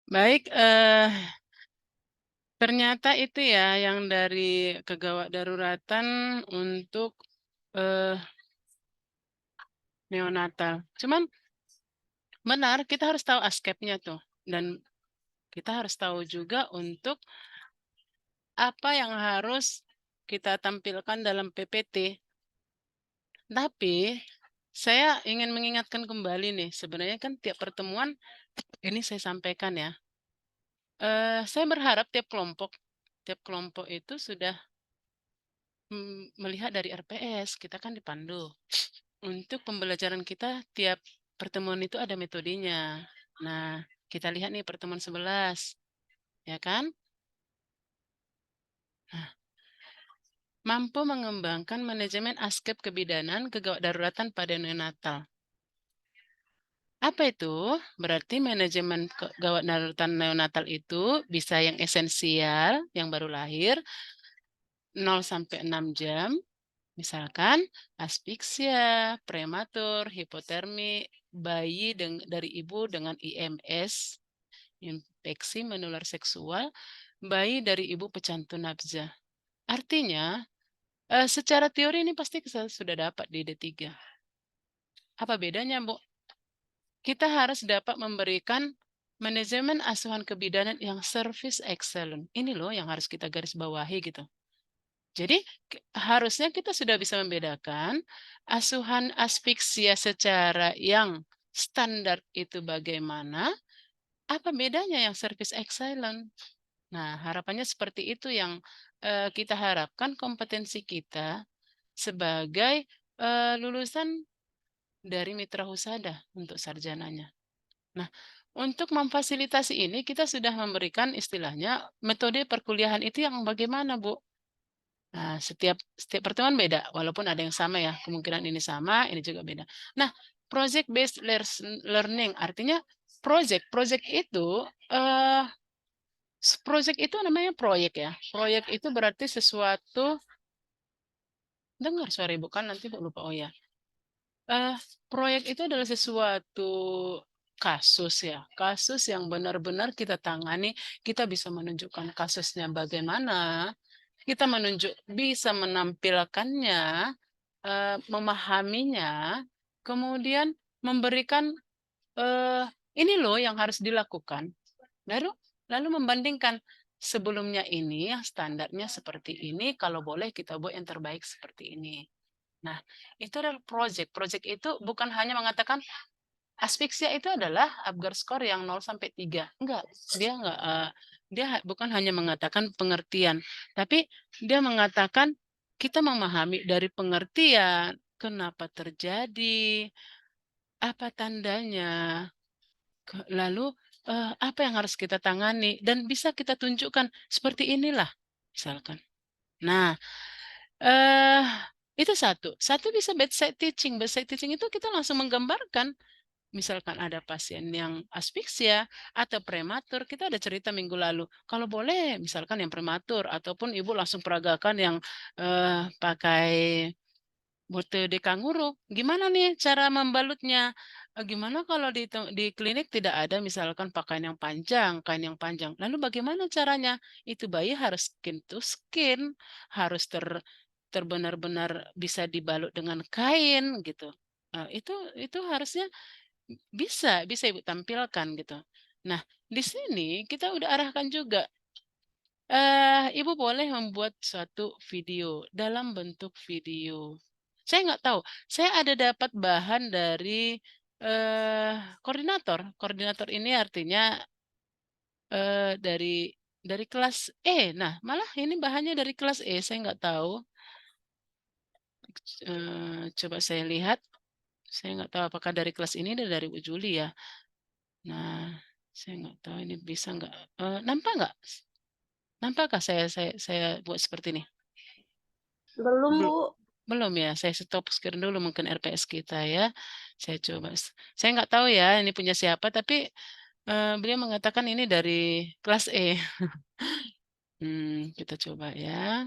Baik, ternyata itu ya yang dari kegawat daruratan untuk neonatal. Cuman benar, kita harus tahu askepnya tuh. Dan kita harus tahu juga untuk apa yang harus kita tampilkan dalam PPT. Tapi saya ingin mengingatkan kembali nih, sebenarnya kan tiap pertemuan ini saya sampaikan ya. Saya berharap tiap kelompok itu sudah melihat dari RPS, kita kan dipandu. Untuk pembelajaran kita tiap pertemuan itu ada metodenya. Nah, kita lihat nih pertemuan 11, ya kan? Nah, mampu mengembangkan manajemen askep kebidanan kegawat daruratan pada neonatal. Apa itu? Berarti manajemen gawat daruratan neonatal itu bisa yang esensial, yang baru lahir, 0 sampai 6 jam, misalkan aspiksia, prematur, hipotermi, bayi dari ibu dengan IMS, infeksi menular seksual, bayi dari ibu pecantu nafsa. Artinya, secara teori ini pasti kita sudah dapat di D3. Apa bedanya, Bu? Kita harus dapat memberikan manajemen asuhan kebidanan yang service excellent. Ini loh yang harus kita garis bawahi gitu. Jadi harusnya kita sudah bisa membedakan asuhan asfiksia secara yang standar itu bagaimana, apa bedanya yang service excellent. Nah, harapannya seperti itu yang kita harapkan kompetensi kita sebagai lulusan dari Mitra Husada untuk sarjananya. Nah, untuk memfasilitasi ini kita sudah memberikan istilahnya metode perkuliahan itu yang bagaimana, Bu? Nah, setiap pertemuan beda, walaupun ada yang sama ya, kemungkinan ini sama, ini juga beda. Nah, project based learning artinya project itu eh project itu namanya proyek ya. Proyek itu berarti sesuatu, dengar suara ibu kan nanti Bu lupa, oh ya. Eh, proyek itu adalah sesuatu kasus ya, kasus yang benar-benar kita tangani, kita bisa menunjukkan kasusnya bagaimana, kita bisa menampilkannya, memahaminya, kemudian memberikan eh, ini loh yang harus dilakukan. Lalu lalu membandingkan sebelumnya ini yang standarnya seperti ini, kalau boleh kita buat yang terbaik seperti ini. Nah, itu adalah project. Project itu bukan hanya mengatakan asfiksia itu adalah Apgar skor yang 0 sampai 3. Enggak, dia bukan hanya mengatakan pengertian, tapi dia mengatakan kita memahami dari pengertian, kenapa terjadi, apa tandanya, lalu apa yang harus kita tangani dan bisa kita tunjukkan seperti inilah misalkan. Nah, eh itu satu. Satu bisa bedside teaching. Bedside teaching itu kita langsung menggambarkan. Misalkan ada pasien yang asfiksia atau prematur, kita ada cerita minggu lalu. Kalau boleh, misalkan yang prematur, ataupun ibu langsung peragakan yang pakai metode kanguru. Gimana nih cara membalutnya? Gimana kalau di klinik tidak ada misalkan pakaian yang panjang, kain yang panjang. Lalu bagaimana caranya? Itu bayi harus skin to skin, harus terbenar-benar bisa dibalut dengan kain gitu. Itu harusnya bisa Ibu tampilkan gitu. Nah, di sini kita udah arahkan juga. Ibu boleh membuat suatu video dalam bentuk video. Saya nggak tahu. Saya ada dapat bahan dari koordinator. Koordinator ini artinya dari kelas E. Nah, malah ini bahannya dari kelas E. Saya nggak tahu. Coba saya lihat. Saya nggak tahu apakah dari kelas ini atau dari Bu Juli ya. Nah, saya nggak tahu ini bisa nggak. Nampak nggak? Nampakkah saya buat seperti ini? Belum, Bel- Bu. Belum ya. Saya stop screen dulu mungkin RPS kita ya. Saya coba. Saya nggak tahu ya ini punya siapa, tapi beliau mengatakan ini dari kelas E. Kita coba ya.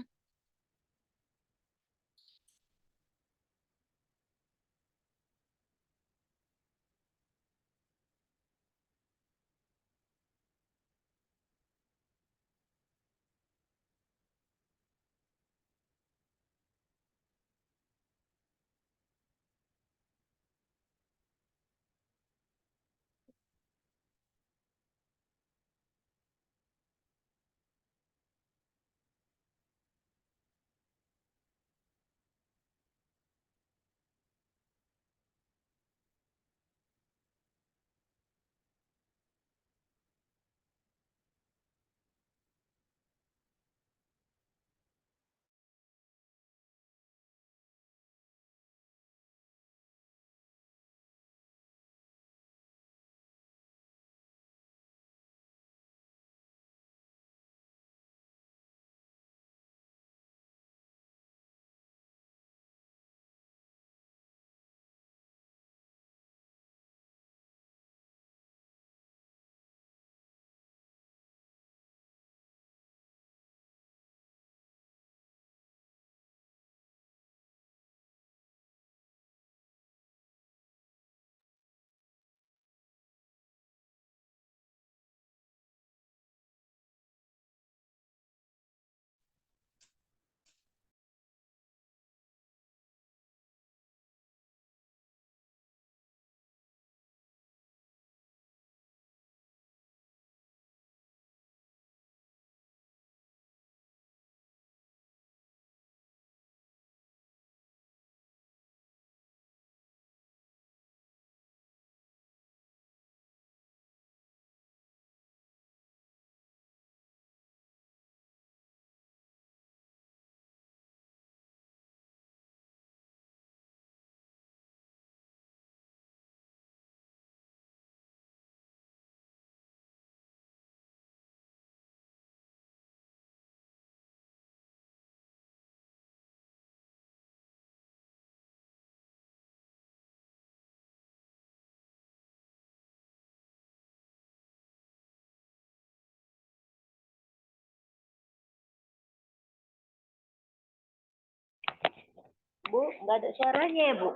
Bu, nggak ada suaranya ya, Bu?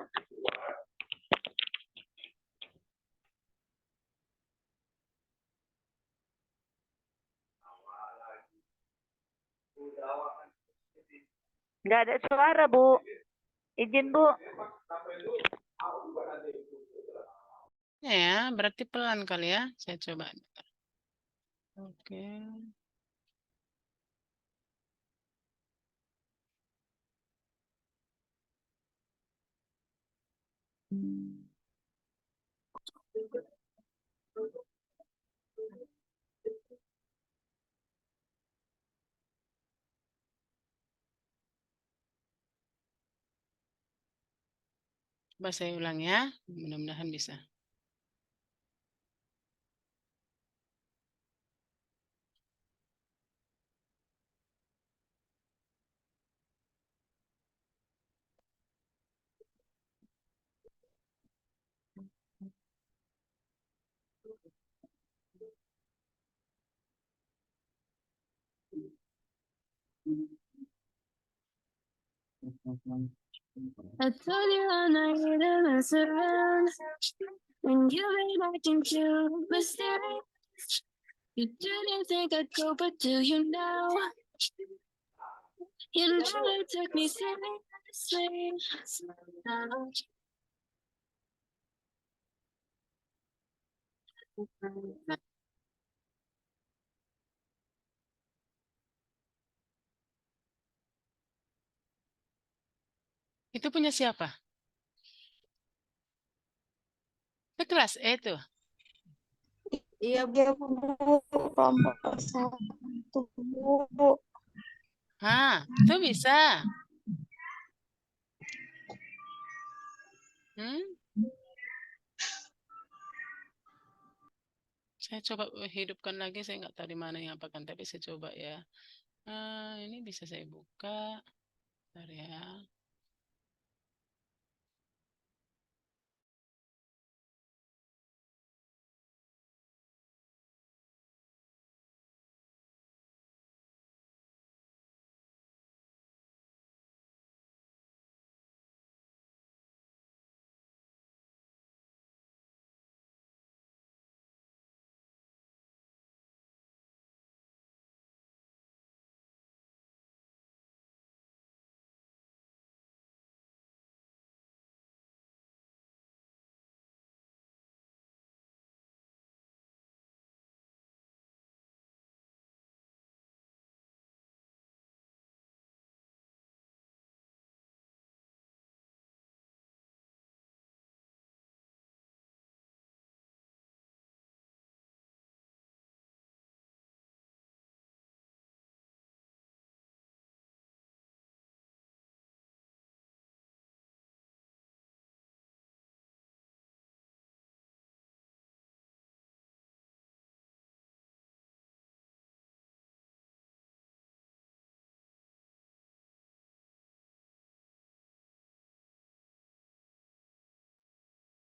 Nggak ada suara, Bu. Izin, Bu. Ya, berarti pelan kali ya. Saya coba. Oke. Coba saya ulang ya. Mudah-mudahan bisa. I told you all night to mess around when you were acting too mysterious. You didn't think I'd go, but do you know? You never took me seriously. Itu punya siapa? Itu kelas E tuh. Iya, Bu, kelompok satu, Bu. Itu bisa. Hmm? Saya coba hidupkan lagi. Saya nggak tahu di mana yang apakan, tapi saya coba ya. Ini bisa saya buka. Bentar ya.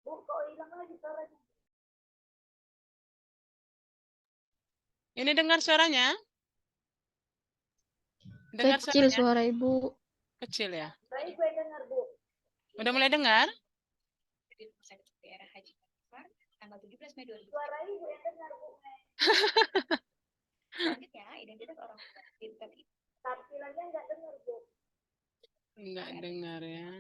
Bu, kok hilang lagi suaranya? Ini dengar suaranya? Dengar Kecil suaranya? suara Ibu. Kecil ya? Saya gue dengar, Bu. Udah mulai dengar? Di Rumah Sakit Daerah Haji Akbar, tanggal 17 Mei 2020. Suara Ibu yang dengar, Bu. Selanjutnya, identitas orang tua. Tampilannya nggak dengar, Bu. Enggak dengar ya.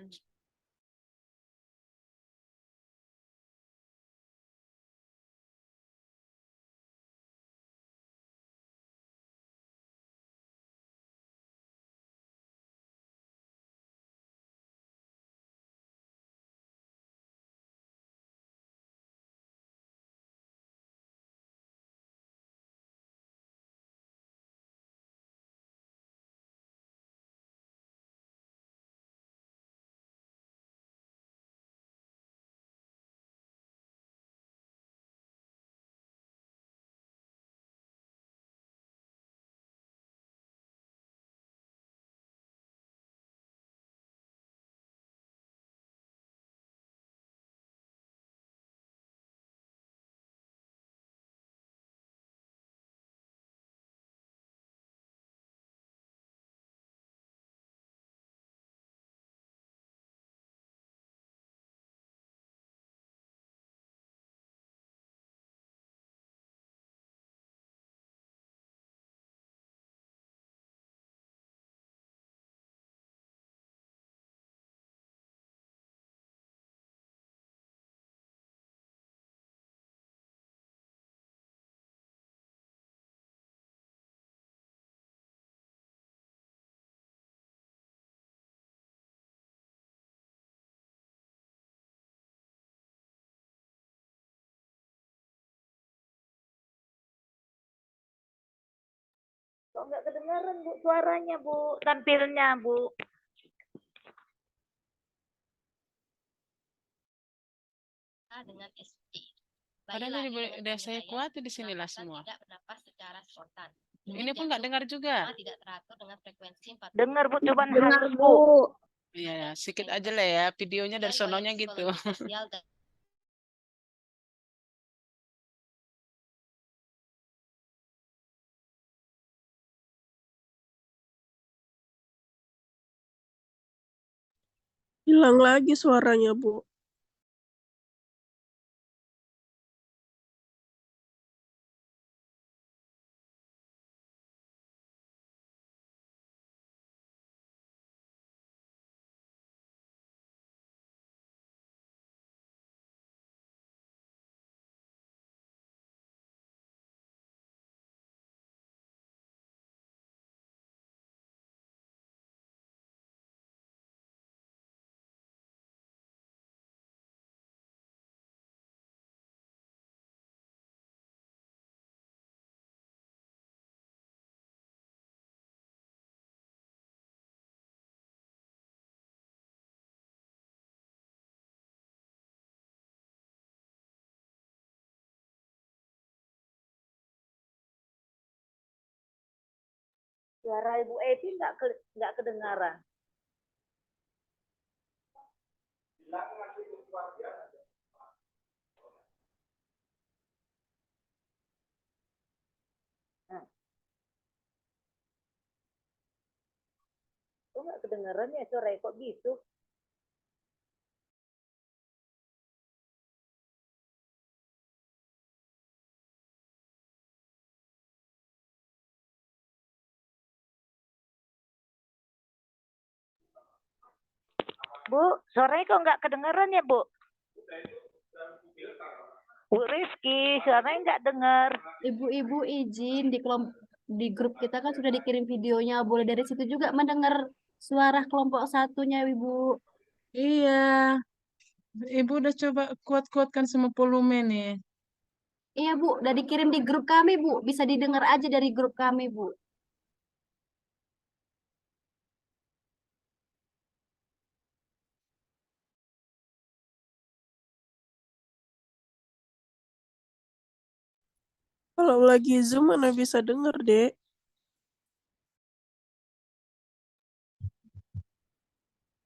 Kok nggak kedengaran Bu suaranya Bu, tampilnya Bu. Dengan ST. Padahal udah saya kuat di sinilah semua. Tidak bernafas secara spontan. Ini pun nggak dengar juga. Tidak teratur dengan frekuensi 40. Dengar Bu, coba Dengar halus Bu. Bu. Iya, sedikit aja lah ya. Videonya dari sononya gitu. Hilang lagi suaranya, Bu. Suara Ibu Eti nggak kedengaran. Kok nggak kedengaran ya suara kok gitu? Bu, suaranya kok nggak kedengaran ya Bu? Bu Rizky, suaranya nggak dengar. Ibu-ibu izin di grup kita kan sudah dikirim videonya. Boleh dari situ juga mendengar suara kelompok satunya, Ibu. Iya, Ibu udah coba kuat-kuatkan semua volume nih. Iya, Bu. Udah dikirim di grup kami, Bu. Bisa didengar aja dari grup kami, Bu. Kalau lagi Zoom mana bisa denger, Dek.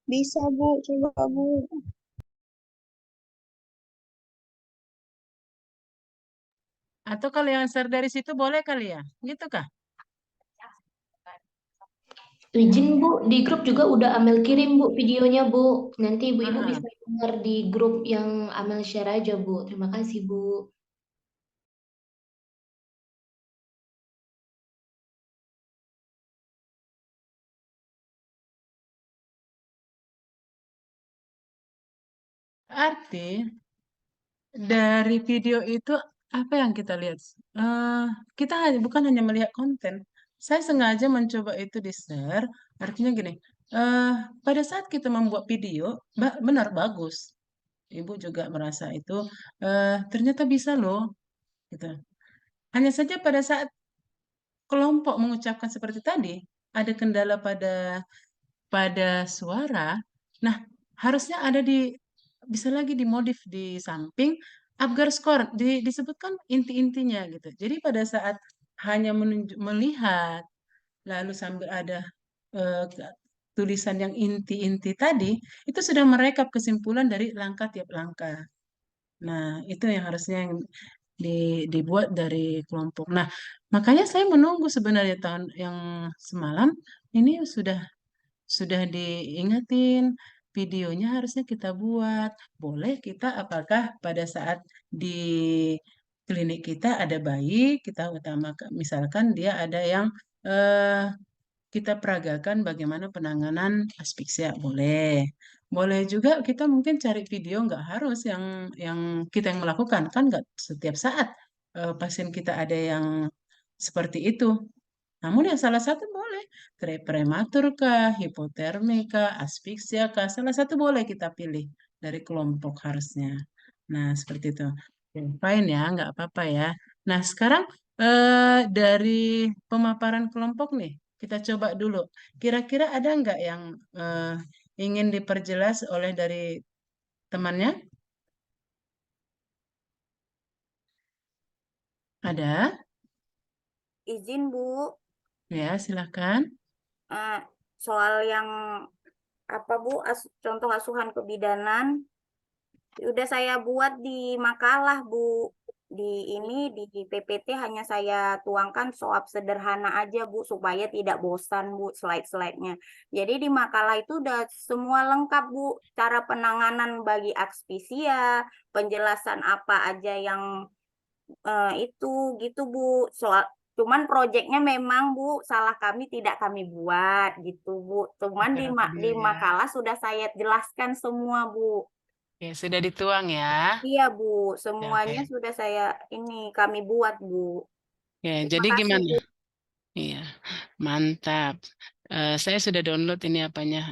Bisa, Bu. Coba, Bu. Atau kalau yang share dari situ boleh kali ya? Gitu kah? Izin Bu, di grup juga udah Amel kirim Bu videonya Bu. Nanti ibu-ibu Ah, bisa dengar di grup yang Amel share aja Bu. Terima kasih Bu. arti dari video itu apa yang kita lihat? Kita bukan hanya melihat konten. Saya sengaja mencoba itu di share. Artinya gini, eh, pada saat kita membuat video, benar bagus. Ibu juga merasa itu ternyata bisa loh, gitu. Hanya saja pada saat kelompok mengucapkan seperti tadi, ada kendala pada suara. Nah, harusnya ada bisa lagi dimodif di samping Apgar Score disebutkan inti-intinya gitu. Jadi pada saat hanya melihat lalu sambil ada eh, tulisan yang inti-inti tadi, itu sudah merekap kesimpulan dari langkah tiap langkah. Nah, itu yang harusnya yang dibuat dari kelompok. Nah, makanya saya menunggu sebenarnya tahun yang semalam ini sudah diingetin videonya harusnya kita buat. Boleh kita apakah pada saat di klinik kita ada bayi, kita utamakan misalkan dia ada yang eh, kita peragakan bagaimana penanganan aspeksia, boleh. Boleh juga kita mungkin cari video, nggak harus yang kita yang melakukan, kan nggak setiap saat pasien kita ada yang seperti itu. Namun yang salah satu boleh, prematur kah, hipotermi kah, asfiksia kah, salah satu boleh kita pilih dari kelompok harusnya. Nah, seperti itu. Oke, fine ya, nggak apa-apa ya. Nah, sekarang Dari pemaparan kelompok nih, kita coba dulu. Kira-kira ada nggak yang ingin diperjelas oleh dari temannya? Ada? Izin Bu, Ya, silakan. soal yang apa Bu, contoh asuhan kebidanan, udah saya buat di makalah Bu. Di PPT hanya saya tuangkan soal sederhana aja Bu, supaya tidak bosan Bu slide-slide-nya. Jadi di makalah itu udah semua lengkap Bu, cara penanganan bagi akspisia, penjelasan apa aja yang itu gitu Bu. Cuman proyeknya memang Bu, salah kami tidak kami buat gitu Bu. Cuman di Ya. makalah sudah saya jelaskan semua Bu. Oke, sudah dituang ya. Iya Bu, Ya, semuanya oke. sudah kami buat Bu. Oke, Terima jadi kasih gimana? Bu. Iya, mantap. Saya sudah download ini apanya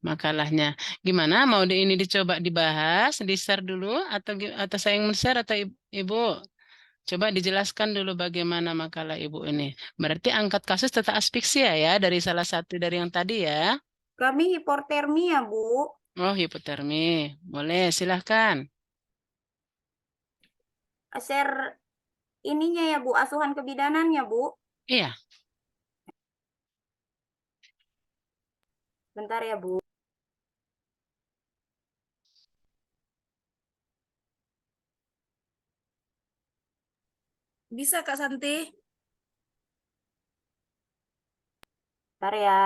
makalahnya. Gimana? Mau ini dicoba dibahas, di-share dulu atau saya yang men-share atau Ibu? Coba dijelaskan dulu bagaimana makalah Ibu ini. Berarti angkat kasus tentang asfiksia ya dari salah satu dari yang tadi ya. Kami hipotermia Bu. Oh, hipotermi. Boleh, silahkan. Share ininya ya Bu, asuhan kebidanannya Bu. Iya. Bentar ya Bu. Bisa Kak Santi? Bentar ya.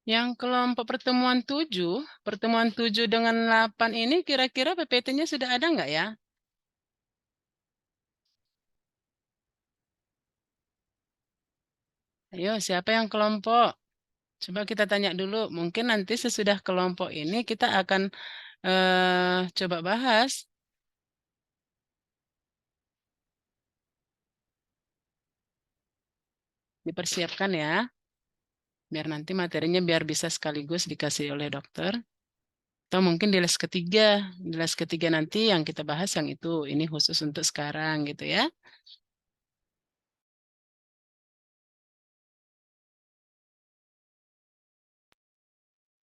Yang kelompok pertemuan 7 dengan 8 ini kira-kira PPT-nya sudah ada nggak ya? Ayo, siapa yang kelompok? Coba kita tanya dulu. Mungkin nanti sesudah kelompok ini kita akan coba bahas. Dipersiapkan ya. Biar nanti materinya biar bisa sekaligus dikasih oleh dokter. Atau mungkin di les ketiga. Di les ketiga nanti yang kita bahas yang itu. Ini khusus untuk sekarang gitu ya.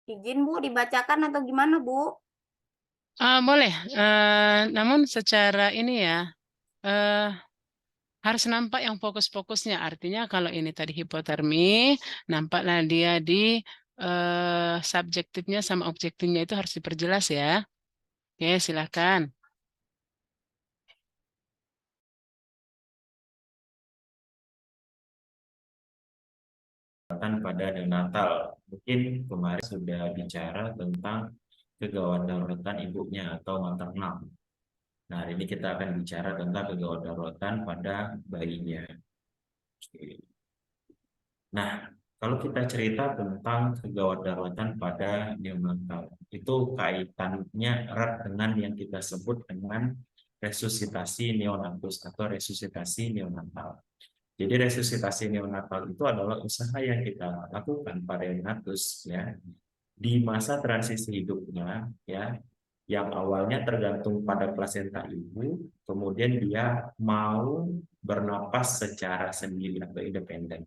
Izin Bu, dibacakan atau gimana Bu? Boleh. Namun secara ini ya. Harus nampak yang fokus-fokusnya. Artinya kalau ini tadi hipotermi, nampaklah dia di subjektifnya sama objektifnya itu harus diperjelas ya. Oke, silakan. Pada neonatal. Mungkin kemarin sudah bicara tentang kegawat daruratan ibunya atau maternal. Nah, hari ini kita akan bicara tentang kegawat daruratan pada bayinya. Nah, kalau kita cerita tentang kegawat daruratan pada neonatal, itu kaitannya erat dengan yang kita sebut dengan resusitasi neonatus atau resusitasi neonatal. Jadi resusitasi neonatal itu adalah usaha yang kita lakukan pada neonatus ya di masa transisi hidupnya ya, yang awalnya tergantung pada plasenta ibu, kemudian dia mau bernapas secara sendiri atau independen.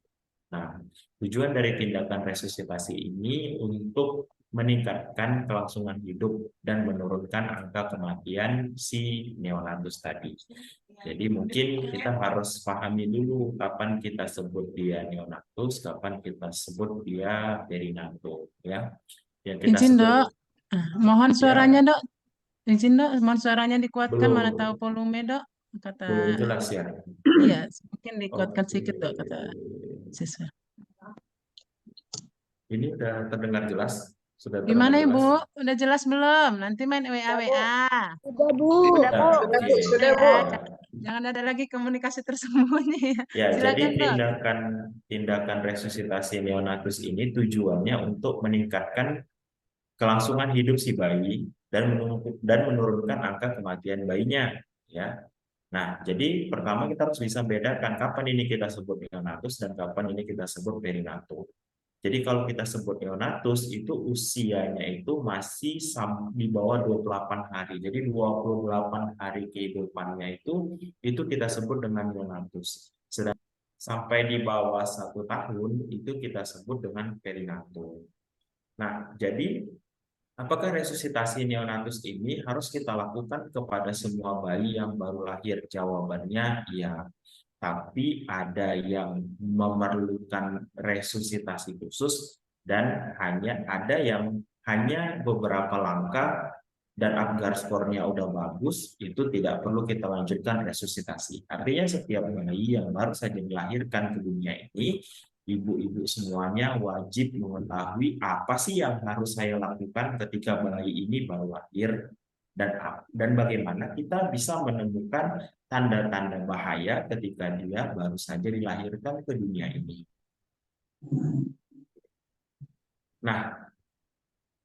Nah, tujuan dari tindakan resusitasi ini untuk meningkatkan kelangsungan hidup dan menurunkan angka kematian si neonatus tadi. Jadi mungkin kita harus pahami dulu kapan kita sebut dia neonatus, kapan kita sebut dia perinatal, ya. Yang kita Izin sebut, dok, mohon ya, suaranya dok. Izin dok, mohon suaranya dikuatkan, mana tahu belum volume dok. belum Kata, jelas ya. iya, mungkin dikuatkan Oke. sedikit dok, kata siswa. Ini udah terdengar jelas? Sudah Gimana terdengar Ibu? jelas? Udah jelas belum? Nanti main WA-WA. Udah Bu. Udah Bu. Oke. Ya, jangan ada lagi komunikasi tersembunyi. Ya, jadi Silakan dok. tindakan resusitasi neonatus ini tujuannya untuk meningkatkan kelangsungan hidup si bayi dan menurunkan angka kematian bayinya, ya. Nah, jadi pertama kita harus bisa bedakan kapan ini kita sebut neonatus dan kapan ini kita sebut perinatus. Jadi kalau kita sebut neonatus itu usianya itu masih di bawah 28 hari. Jadi 28 hari kehidupannya itu kita sebut dengan neonatus. Sedangkan sampai di bawah 1 tahun itu kita sebut dengan perinatus. Nah, jadi apakah resusitasi neonatus ini harus kita lakukan kepada semua bayi yang baru lahir? Jawabannya iya. Tapi ada yang memerlukan resusitasi khusus dan ada yang hanya beberapa langkah dan Apgar skornya udah bagus, itu tidak perlu kita lanjutkan resusitasi. Artinya setiap bayi yang baru saja dilahirkan ke dunia ini, ibu-ibu semuanya wajib mengetahui apa sih yang harus saya lakukan ketika bayi ini baru lahir, dan bagaimana kita bisa menemukan tanda-tanda bahaya ketika dia baru saja dilahirkan ke dunia ini. Nah,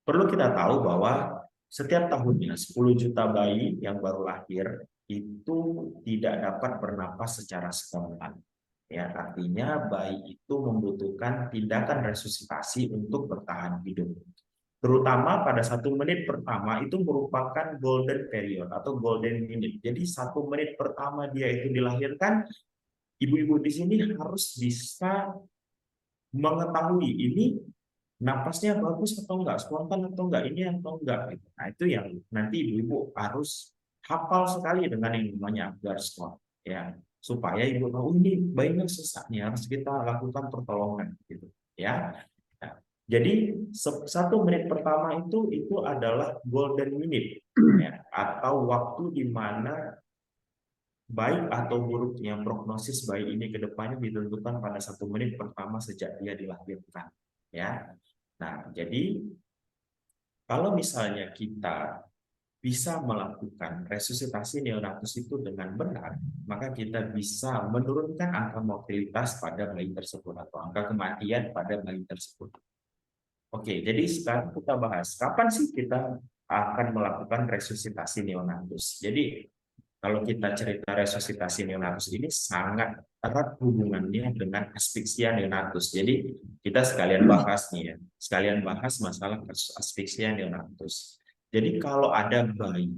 perlu kita tahu bahwa setiap tahunnya 10 juta bayi yang baru lahir itu tidak dapat bernapas secara spontan. Ya, artinya bayi itu membutuhkan tindakan resusitasi untuk bertahan hidup. Terutama pada 1 menit pertama itu merupakan golden period atau golden minute. Jadi 1 menit pertama dia itu dilahirkan, ibu-ibu di sini harus bisa mengetahui ini napasnya bagus atau enggak, spontan atau enggak, ini atau enggak. Nah, itu yang nanti ibu-ibu harus hafal sekali dengan yang namanya Apgar score, ya, supaya ibu tahu ini bayinya sesak nih, harus kita lakukan pertolongan, gitu, ya. Nah, jadi 1 menit pertama itu adalah golden minute, ya, atau waktu di mana baik atau buruknya prognosis bayi ini ke depannya ditentukan pada 1 menit pertama sejak dia dilahirkan, ya. Nah, jadi kalau misalnya kita bisa melakukan resusitasi neonatus itu dengan benar, maka kita bisa menurunkan angka mortalitas pada bayi tersebut atau angka kematian pada bayi tersebut. Oke, jadi sekarang kita bahas kapan sih kita akan melakukan resusitasi neonatus. Jadi kalau kita cerita resusitasi neonatus ini sangat erat hubungannya dengan asfiksia neonatus. Jadi kita sekalian bahas nih ya, sekalian bahas masalah kasus asfiksia neonatus. Jadi kalau ada bayi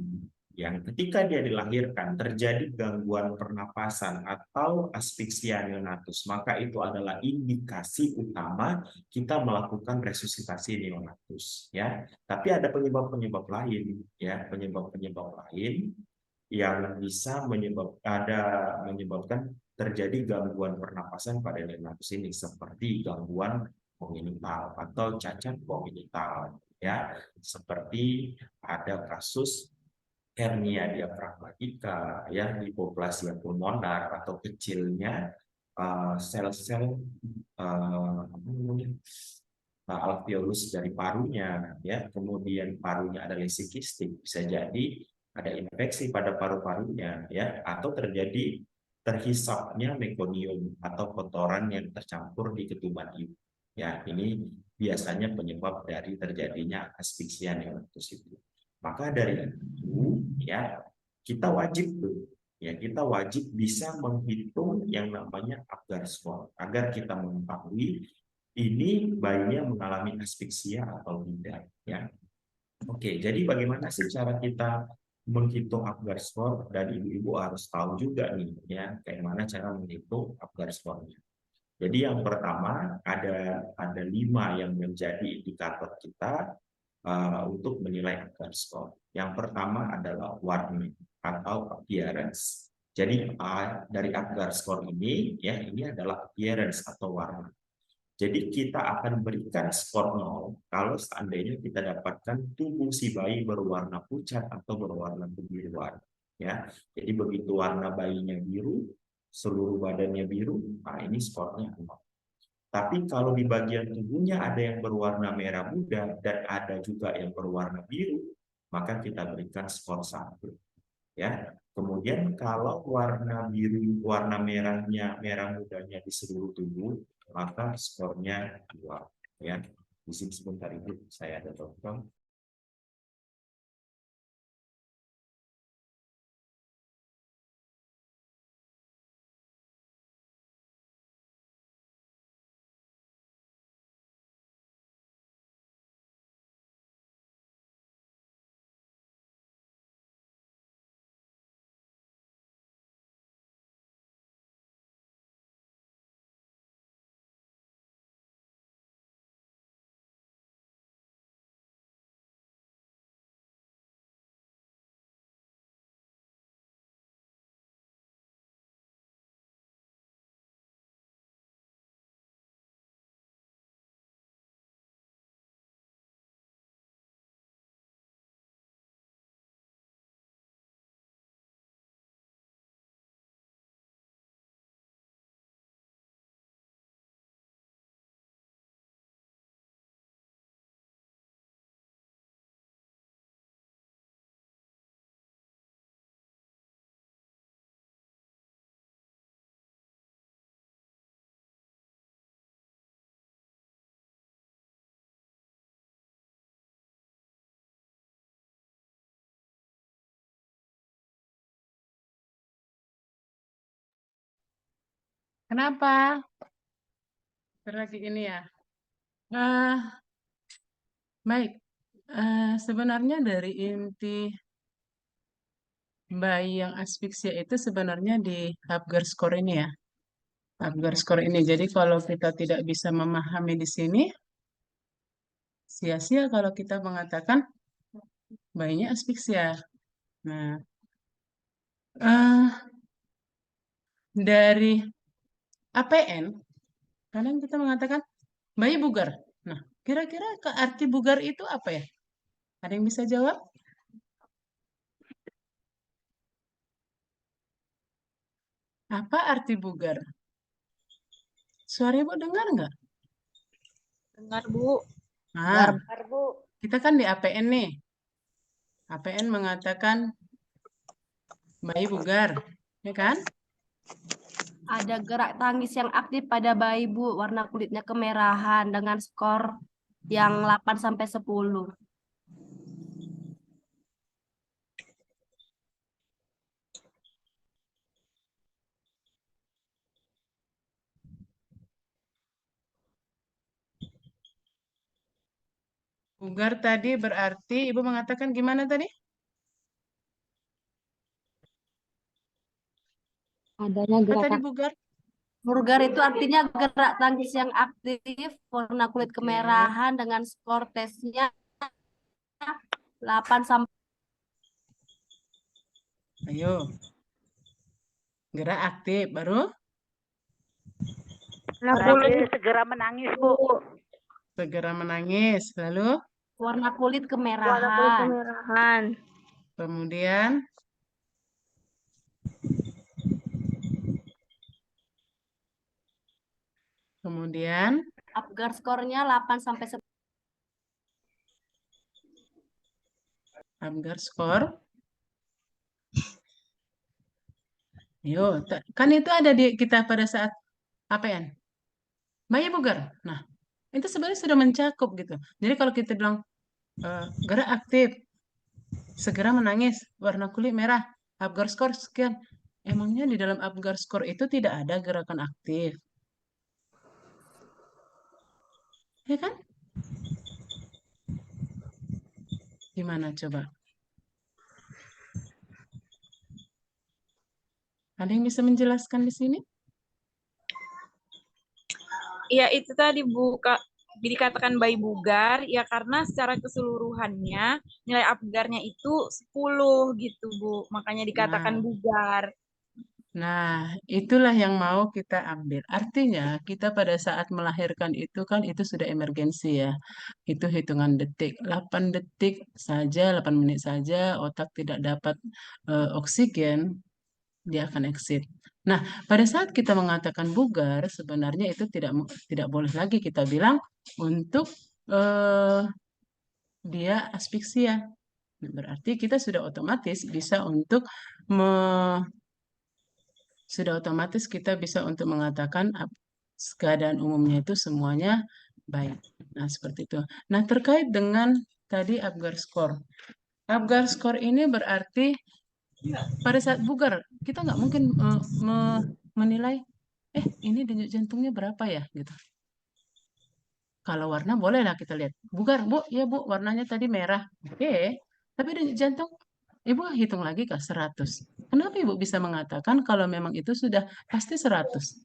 yang ketika dia dilahirkan terjadi gangguan pernapasan atau asfiksia neonatus, maka itu adalah indikasi utama kita melakukan resusitasi neonatus, ya. Tapi ada penyebab-penyebab lain, ya, penyebab-penyebab lain yang bisa menyebabkan terjadi gangguan pernapasan pada neonatus ini, seperti gangguan kongenital atau cacat kongenital, ya, seperti ada kasus hernia diafragmatika, ya, hipoplasia pulmonar atau kecilnya sel-sel alveolus dari parunya, ya, kemudian parunya ada lesi kistik, bisa jadi ada infeksi pada paru-parunya, ya, atau terhisapnya mekonium atau kotoran yang tercampur di ketuban ibu. Ya, ini biasanya penyebab dari terjadinya asfiksia neonatus itu. Maka dari itu, ya, kita wajib bisa menghitung yang namanya Apgar score agar kita mengetahui ini bayinya mengalami asfiksia atau tidak, ya. Oke, jadi bagaimana sih cara kita menghitung Apgar score, dan ibu-ibu harus tahu juga nih, ya, kayak mana cara menghitung Apgar score-nya. Jadi yang pertama ada 5 yang menjadi indikator kita untuk menilai Apgar score. Yang pertama adalah warna atau appearance. Jadi dari Apgar score ini, ya, ini adalah appearance atau warna. Jadi kita akan berikan skor 0 kalau seandainya kita dapatkan tubuh si bayi berwarna pucat atau berwarna kebiruan, ya. Jadi begitu warna bayinya biru, seluruh badannya biru, nah ini skornya 0. Tapi kalau di bagian tubuhnya ada yang berwarna merah muda dan ada juga yang berwarna biru, maka kita berikan skor 1. Ya. Kemudian kalau warna biru, warna merahnya, merah mudanya di seluruh tubuh, maka skornya 2. Ya. Di sini sebentar ibu, saya ada telepon. Kenapa? Lagi ini ya. Baik. Sebenarnya dari inti bayi yang asfiksia itu sebenarnya di Apgar score ini ya. Apgar score ini. Jadi kalau kita tidak bisa memahami di sini, sia-sia kalau kita mengatakan bayinya asfiksia. Nah, dari APN, kadang kita mengatakan bayi bugar. Nah, kira-kira arti bugar itu apa ya? Ada yang bisa jawab? Apa arti bugar? Suara Ibu dengar nggak? Dengar, Bu. Nah, Dengar, Bu. kita kan di APN nih. APN mengatakan bayi bugar, ya kan? Ada gerak tangis yang aktif pada bayi, Bu. Warna kulitnya kemerahan dengan skor yang 8 sampai 10. Bugar tadi berarti Ibu mengatakan gimana tadi? Adanya Apa tadi gerakan. bugar? Bugar itu artinya gerak tangis yang aktif, warna kulit Oke. kemerahan dengan skor tesnya 8 sampai. Ayo. Gerak aktif baru Berarti segera menangis, Bu. segera menangis. Lalu Warna kulit kemerahan. kemudian Apgar skornya 8 sampai 10. Apgar skor. Ayo, kan itu ada di kita pada saat APN. Bayi bugar. Nah, itu sebenarnya sudah mencakup gitu. Jadi kalau kita bilang gerak aktif, segera menangis, warna kulit merah, Apgar skor sekian. Emangnya di dalam Apgar skor itu tidak ada gerakan aktif? Ya kan? Gimana coba? Ada yang bisa menjelaskan di sini? Ya itu tadi Bu, dikatakan bayi bugar ya karena secara keseluruhannya nilai apgarnya itu 10 gitu Bu, makanya dikatakan bugar. Nah, itulah yang mau kita ambil. Artinya, kita pada saat melahirkan itu kan itu sudah emergensi ya. Itu hitungan detik. 8 detik saja, 8 menit saja otak tidak dapat oksigen, dia akan exit. Nah, pada saat kita mengatakan bugar, sebenarnya itu tidak boleh lagi kita bilang untuk dia asfiksia. Berarti kita sudah otomatis bisa untuk mengatakan keadaan umumnya itu semuanya baik. Nah, seperti itu. Nah, terkait dengan tadi Apgar score. Apgar score ini berarti pada saat bugar, kita nggak mungkin menilai, ini denyut jantungnya berapa ya, gitu. Kalau warna bolehlah kita lihat. Bugar, Bu, ya Bu, warnanya tadi merah. Oke, tapi denyut jantung, Ibu hitung lagi ke 100. Kenapa Ibu bisa mengatakan kalau memang itu sudah pasti 100?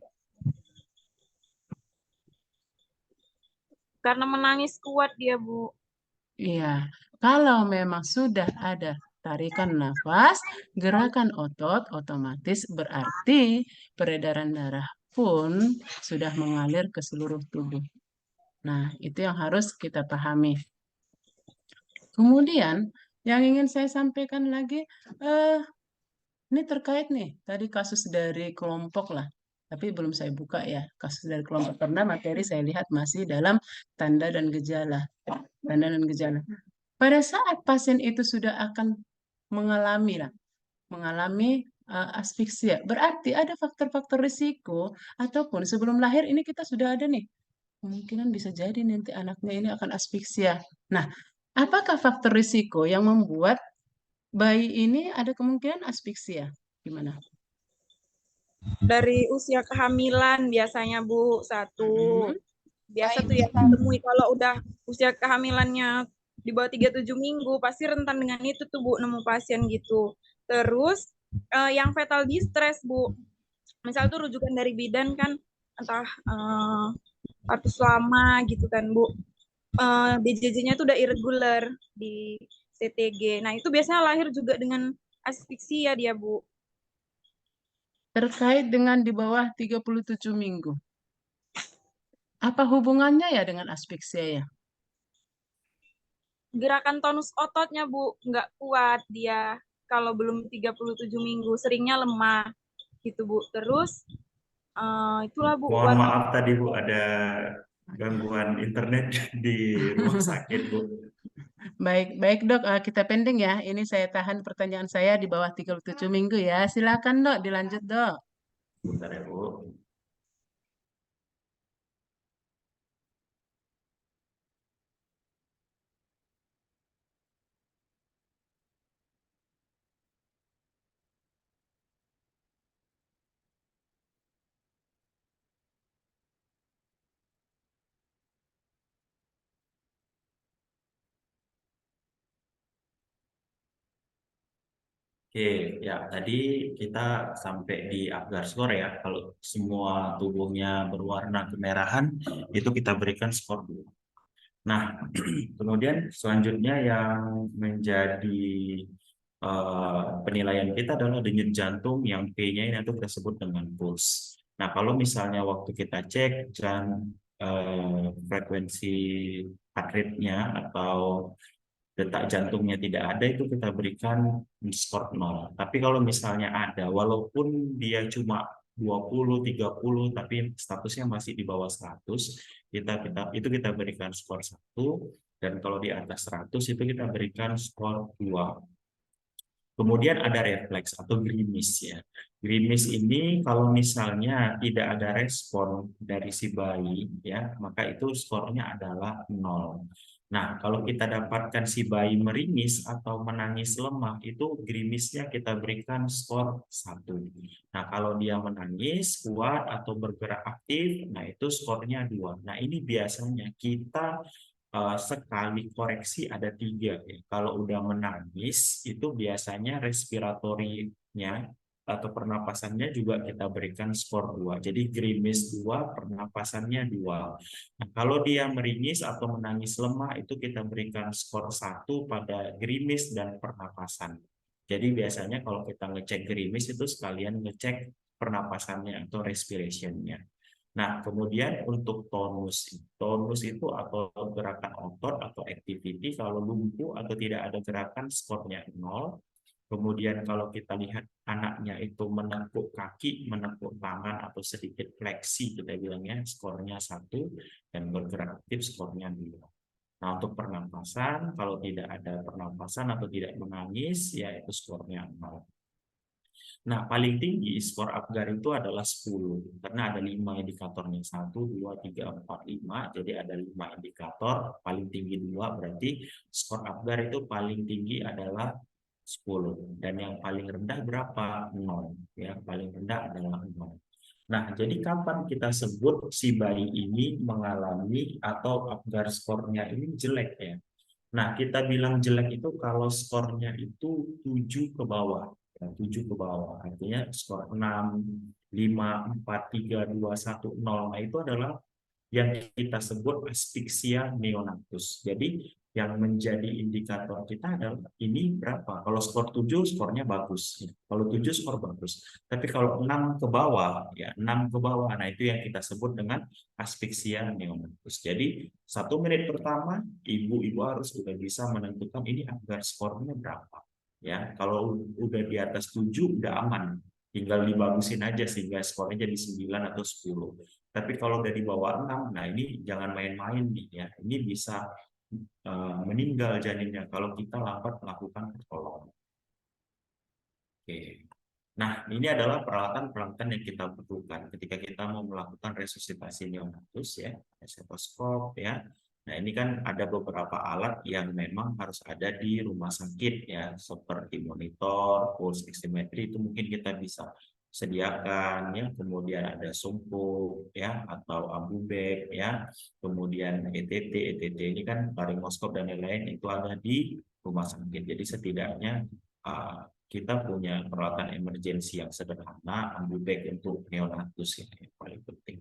Karena menangis kuat dia Bu. Iya, kalau memang sudah ada tarikan nafas, gerakan otot otomatis berarti peredaran darah pun sudah mengalir ke seluruh tubuh. Nah, itu yang harus kita pahami. Kemudian, yang ingin saya sampaikan lagi, ini terkait nih, tadi kasus dari kelompok lah. Tapi belum saya buka ya, kasus dari kelompok. Karena materi saya lihat masih dalam tanda dan gejala. Tanda dan gejala. Pada saat pasien itu sudah akan mengalami asfiksia, berarti ada faktor-faktor risiko ataupun sebelum lahir ini kita sudah ada nih. Kemungkinan bisa jadi nanti anaknya ini akan asfiksia. Nah, apakah faktor risiko yang membuat bayi ini ada kemungkinan asfiksia? Gimana? Dari usia kehamilan biasanya Bu, satu. Biasa tuh yang ditemui kalau udah usia kehamilannya di bawah 37 minggu, pasti rentan dengan itu tuh Bu, nemu pasien gitu. Terus yang fetal distress Bu, misal tuh rujukan dari bidan kan, entah status lama gitu kan Bu. BJJ-nya tuh udah irregular di CTG. Nah itu biasanya lahir juga dengan asfiksia dia Bu. Terkait dengan di bawah 37 minggu. Apa hubungannya ya dengan asfiksia ya? Gerakan tonus ototnya Bu nggak kuat dia kalau belum 37 minggu, seringnya lemah gitu Bu. Terus itulah Bu. Mohon maaf tadi Bu, ada gangguan internet di rumah sakit Bu. Baik Dok, kita pending ya. Ini saya tahan pertanyaan saya di bawah 37 minggu ya. Silakan Dok, dilanjut Dok. Bentar ya Bu. Oke, ya tadi kita sampai di Apgar score ya. Kalau semua tubuhnya berwarna kemerahan, itu kita berikan skor 2. Nah, kemudian selanjutnya yang menjadi penilaian kita adalah denyut jantung yang P-nya ini nanti kita sebut dengan pulse. Nah, kalau misalnya waktu kita cek frekuensi heart rate-nya atau detak jantungnya tidak ada, itu kita berikan skor 0. Tapi kalau misalnya ada, walaupun dia cuma 20, 30, tapi statusnya masih di bawah 100, kita berikan skor 1, dan kalau di atas 100 itu kita berikan skor 2. Kemudian ada refleks atau gerimis ya. Gerimis ini kalau misalnya tidak ada respon dari si bayi ya, maka itu skornya adalah 0. Nah, kalau kita dapatkan si bayi meringis atau menangis lemah, itu gerimisnya kita berikan skor 1. Nah, kalau dia menangis kuat atau bergerak aktif, nah itu skornya 2. Nah, ini biasanya kita sekali koreksi ada 3 ya. Kalau udah menangis itu biasanya respiratorinya atau pernapasannya juga kita berikan skor 2. Jadi gerimis 2, pernapasannya 2. Nah, kalau dia meringis atau menangis lemah itu kita berikan skor 1 pada gerimis dan pernapasan. Jadi biasanya kalau kita ngecek gerimis itu sekalian ngecek pernapasannya atau respiration-nya. Nah, kemudian untuk tonus itu atau gerakan otot atau activity, kalau lumpuh atau tidak ada gerakan skornya 0. Kemudian kalau kita lihat anaknya itu menekuk kaki, menekuk tangan atau sedikit fleksi, kita bilangnya skornya 1, dan bergerak aktif skornya 2. Nah, untuk pernapasan, kalau tidak ada pernapasan atau tidak menangis, ya itu skornya 0. Nah, paling tinggi skor Apgar itu adalah 10, karena ada 5 indikatornya, 1, 2, 3, 4, 5, jadi ada 5 indikator, paling tinggi 2, berarti skor Apgar itu paling tinggi adalah 10, dan yang paling rendah berapa? 0, ya, paling rendah adalah 0. Nah, jadi kapan kita sebut si bayi ini mengalami atau Apgar skornya ini jelek ya? Nah, kita bilang jelek itu kalau skornya itu 7 ke bawah. Ya, 7 ke bawah. Artinya skor 6, 5, 4, 3, 2, 1, 0. Nah, itu adalah yang kita sebut asfiksia neonatus. Jadi yang menjadi indikator kita adalah ini berapa. Kalau skor 7 skornya bagus. Kalau 7 skor bagus. Tapi kalau 6 ke bawah, ya 6 ke bawah, nah itu yang kita sebut dengan asfiksia neonatus. Jadi 1 menit pertama ibu-ibu harus sudah bisa menentukan ini Apgar skornya berapa. Ya, kalau udah di atas 7 udah aman. Tinggal dibagusin aja sehingga skornya jadi 9 atau 10. Tapi kalau udah di bawah 6, nah ini jangan main-main nih ya. Ini bisa meninggal janinnya kalau kita lambat melakukan pertolongan. Oke. Nah, ini adalah peralatan-peralatan yang kita butuhkan ketika kita mau melakukan resusitasi neonatus ya, stetoskop ya. Nah, ini kan ada beberapa alat yang memang harus ada di rumah sakit ya, seperti monitor, pulse oximetry, itu mungkin kita bisa sediakan ya, kemudian ada sumpuk ya atau ambubek ya, kemudian ETT ini kan laringoskop dan lain-lain itu ada di rumah sakit. Jadi setidaknya kita punya peralatan emergensi yang sederhana, ambubek untuk neonatus ya, yang paling penting.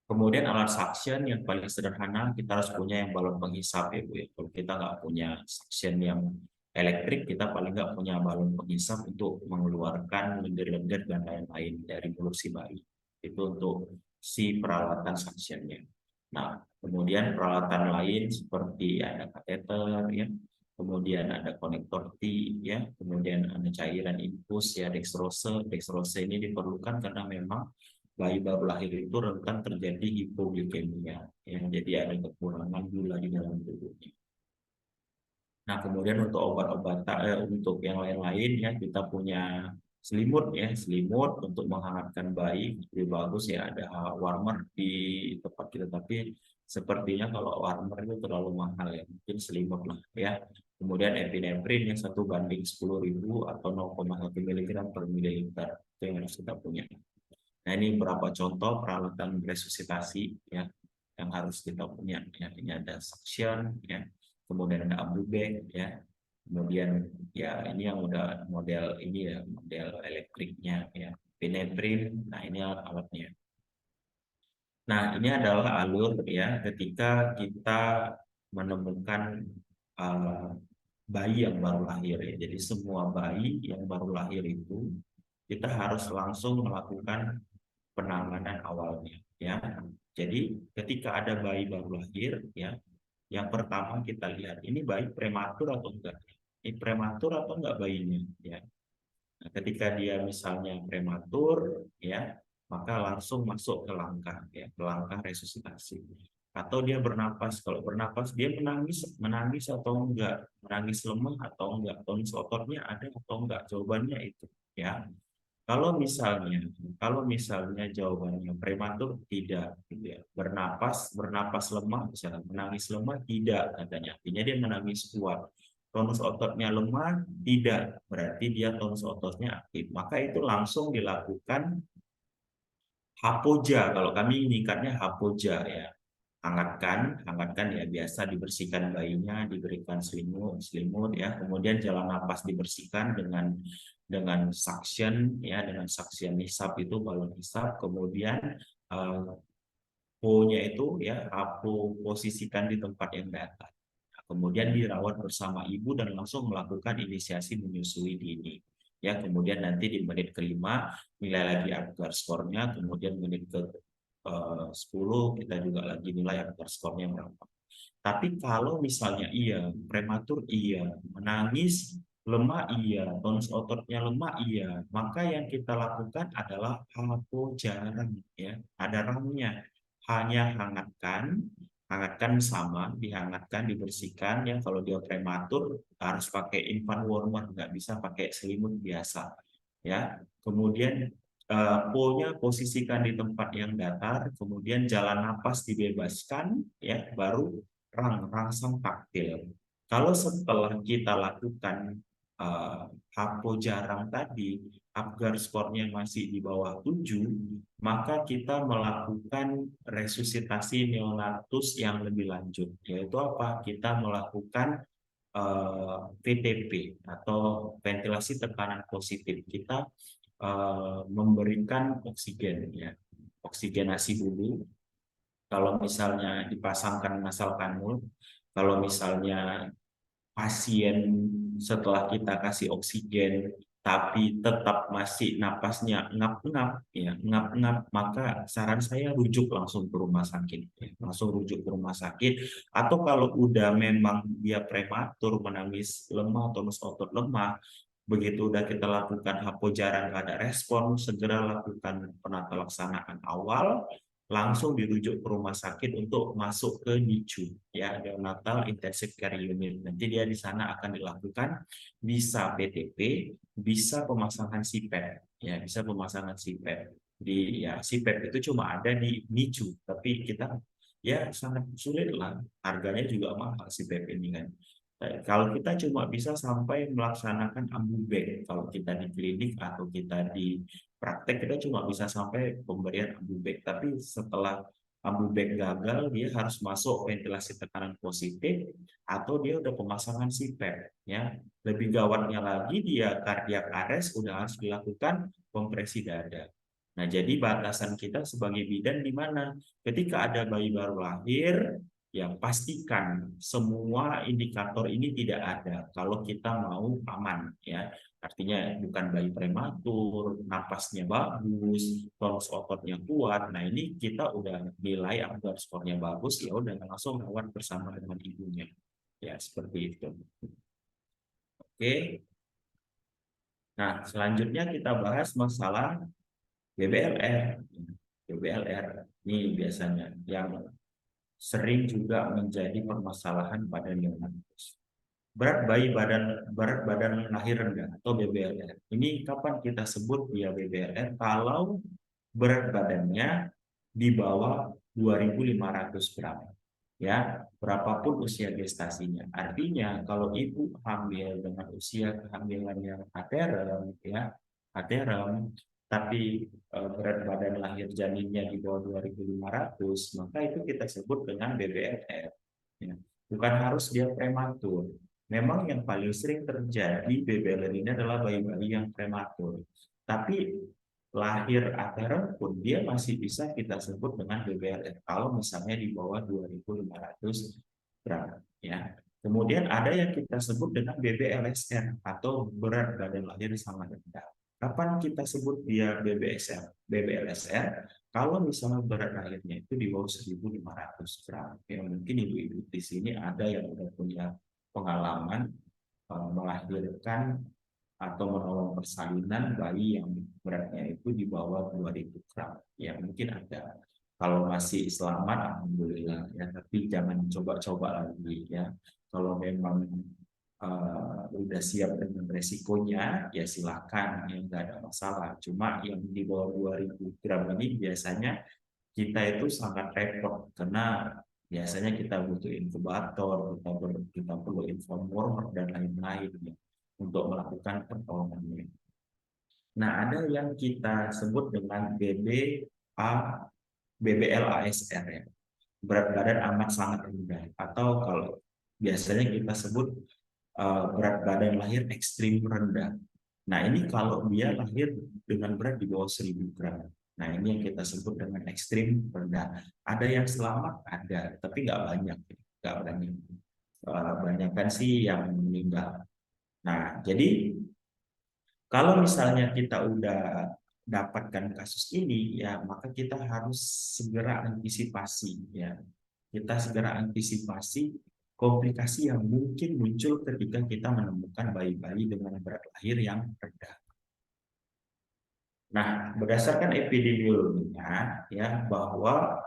Kemudian alat suction yang paling sederhana, kita harus punya yang balon penghisap ya Bu ya. Kalau kita nggak punya suction yang elektrik, kita paling nggak punya balon penghisap untuk mengeluarkan lendir-lendir dan lain-lain dari mulut si bayi. Itu untuk si peralatan suctionnya. Nah, kemudian peralatan lain seperti ada kateter ya, kemudian ada konektor T ya, kemudian ada cairan infus ya, dextrose. Dextrose ini diperlukan karena memang bayi baru lahir itu rentan terjadi hipoglikemia ya, jadi ada kekurangan gula di dalam tubuhnya. Nah, kemudian untuk obat-obatan untuk yang lain-lain ya, kita punya selimut ya, selimut untuk menghangatkan bayi. Lebih bagus ya ada warmer di tempat kita, tapi sepertinya kalau warmer itu terlalu mahal ya, mungkin selimut lah ya. Kemudian epinefrin yang 1:10.000 atau 0,1 mg per mililiter, itu yang harus kita punya. Nah, ini beberapa contoh peralatan resusitasi ya yang harus kita punya ya. Ini ada suction ya, kemudian ada ambubek ya, kemudian ya ini yang udah model ini ya, model elektriknya ya, epinefrin. Nah, ini alatnya. Nah, ini adalah alur ya ketika kita menemukan bayi yang baru lahir ya. Jadi semua bayi yang baru lahir itu kita harus langsung melakukan penanganan awalnya ya. Jadi ketika ada bayi baru lahir ya, yang pertama kita lihat ini bayi prematur atau enggak. Ini prematur atau enggak bayinya ya. Nah, ketika dia misalnya prematur ya, maka langsung masuk ke langkah ya, ke langkah resusitasi. Atau dia bernapas, kalau bernapas dia menangis atau enggak, menangis lemah atau enggak, tonus ototnya ada atau enggak, jawabannya itu ya. Kalau misalnya jawabannya prematur tidak, gitu ya. Bernapas lemah, misalnya menangis lemah tidak katanya, artinya dia menangis kuat. Tonus ototnya lemah tidak, berarti dia tonus ototnya aktif. Maka itu langsung dilakukan hapoja, kalau kami nyingkatnya hapoja ya. Hangatkan ya, biasa dibersihkan bayinya, diberikan selimut ya, kemudian jalan napas dibersihkan dengan suction ya, dengan suction hisap itu balon hisap, kemudian po-nya itu ya, apo posisikan di tempat yang datar. Nah, kemudian dirawat bersama ibu dan langsung melakukan inisiasi menyusui dini ya, kemudian nanti di menit kelima nilai lagi Apgar skornya, kemudian menit ke 10 kita juga lagi nilai Apgar skornya berapa. Tapi kalau misalnya iya prematur iya, menangis lemah iya, tonus ototnya lemah iya, maka yang kita lakukan adalah hapojarang ya, ada ramnya. Hanya hangatkan sama, dihangatkan, dibersihkan ya. Kalau dia prematur harus pakai infant warmer, nggak bisa pakai selimut biasa ya. Kemudian po-nya posisikan di tempat yang datar, kemudian jalan napas dibebaskan ya, baru rangsang taktil. Kalau setelah kita lakukan hapojarang tadi, Apgar skornya masih di bawah 7, maka kita melakukan resusitasi neonatus yang lebih lanjut, yaitu apa? Kita melakukan VTP atau ventilasi tekanan positif. Kita memberikan oksigen ya, oksigenasi dulu. Kalau misalnya dipasangkan nasal kanul, kalau misalnya pasien setelah kita kasih oksigen tapi tetap masih napasnya ngap-ngap ya, ngap-ngap, maka saran saya rujuk langsung ke rumah sakit ya. Langsung rujuk ke rumah sakit. Atau kalau udah memang dia prematur, menangis lemah, tonus otot lemah, begitu udah kita lakukan hapojarang ada respon, segera lakukan penata laksanaan awal, langsung dirujuk ke rumah sakit untuk masuk ke NICU ya, neonatal intensive care unit. Nanti dia di sana akan dilakukan bisa PTP, bisa pemasangan CPAP ya, bisa pemasangan CPAP. Di ya CPAP itu cuma ada di NICU, tapi kita ya sangat sulit lah, harganya juga mahal CPAP ini kan. Kalau kita cuma bisa sampai melaksanakan ambubek, kalau kita di klinik atau kita di praktek kita cuma bisa sampai pemberian ambubek. Tapi setelah ambubek gagal, dia harus masuk ventilasi tekanan positif atau dia udah pemasangan CPAP. Ya, lebih gawatnya lagi dia cardiac arrest, udah harus dilakukan kompresi dada. Nah, jadi batasan kita sebagai bidan di mana? Ketika ada bayi baru lahir, ya pastikan semua indikator ini tidak ada kalau kita mau aman, ya. Artinya bukan bayi prematur, napasnya bagus, tonus ototnya kuat. Nah, ini kita udah nilai Apgar skornya bagus, ya udah langsung rawat bersama dengan ibunya. Ya, seperti itu. Oke. Nah, selanjutnya kita bahas masalah BBLR. BBLR ini biasanya yang sering juga menjadi permasalahan pada neonatus. Berat badan lahir rendah atau BBLR. Ini kapan kita sebut dia BBLR? Kalau berat badannya di bawah 2.500 gram. Ya, berapapun usia gestasinya. Artinya kalau ibu hamil dengan usia kehamilan yang aterem, ya, aterem, tapi berat badan lahir janinnya di bawah 2.500, maka itu kita sebut dengan BBLR. Ya. Bukan harus dia prematur. Memang yang paling sering terjadi BBLR ini adalah bayi-bayi yang prematur. Tapi lahir aterem pun dia masih bisa kita sebut dengan BBLR kalau misalnya di bawah 2.500 gram. Ya. Kemudian ada yang kita sebut dengan BBLSR atau berat badan lahir sangat rendah. Kapan kita sebut dia BBLSR? Kalau misalnya berat lahirnya itu di bawah 1.500 gram. Ya, mungkin ibu-ibu di sini ada yang sudah punya pengalaman melahirkan atau menolong persalinan bayi yang beratnya itu di bawah 2.000 gram. Ya, mungkin ada. Kalau masih selamat, alhamdulillah. Ya, tapi jangan coba-coba lagi. Ya, kalau memang udah siap dengan resikonya, ya silakan, ya nggak ada masalah. Cuma yang di bawah 2.000 gram ini biasanya kita itu sangat repot karena biasanya kita butuh inkubator, kita perlu inform warmer dan lain-lain, ya, untuk melakukan pertolongannya. Nah, ada yang kita sebut dengan BBLASR, ya, berat badan amat sangat rendah, atau kalau biasanya kita sebut berat badan lahir ekstrim rendah. Nah, ini kalau dia lahir dengan berat di bawah 1.000 gram. Nah, ini yang kita sebut dengan ekstrim rendah. Ada yang selamat, ada, tapi nggak banyak. Nggak banyak. Banyakkan sih yang meninggal. Nah, jadi kalau misalnya kita udah dapatkan kasus ini, ya maka kita harus segera antisipasi, ya. Kita segera antisipasi komplikasi yang mungkin muncul ketika kita menemukan bayi-bayi dengan berat lahir yang rendah. Nah, berdasarkan epidemiologinya, ya, bahwa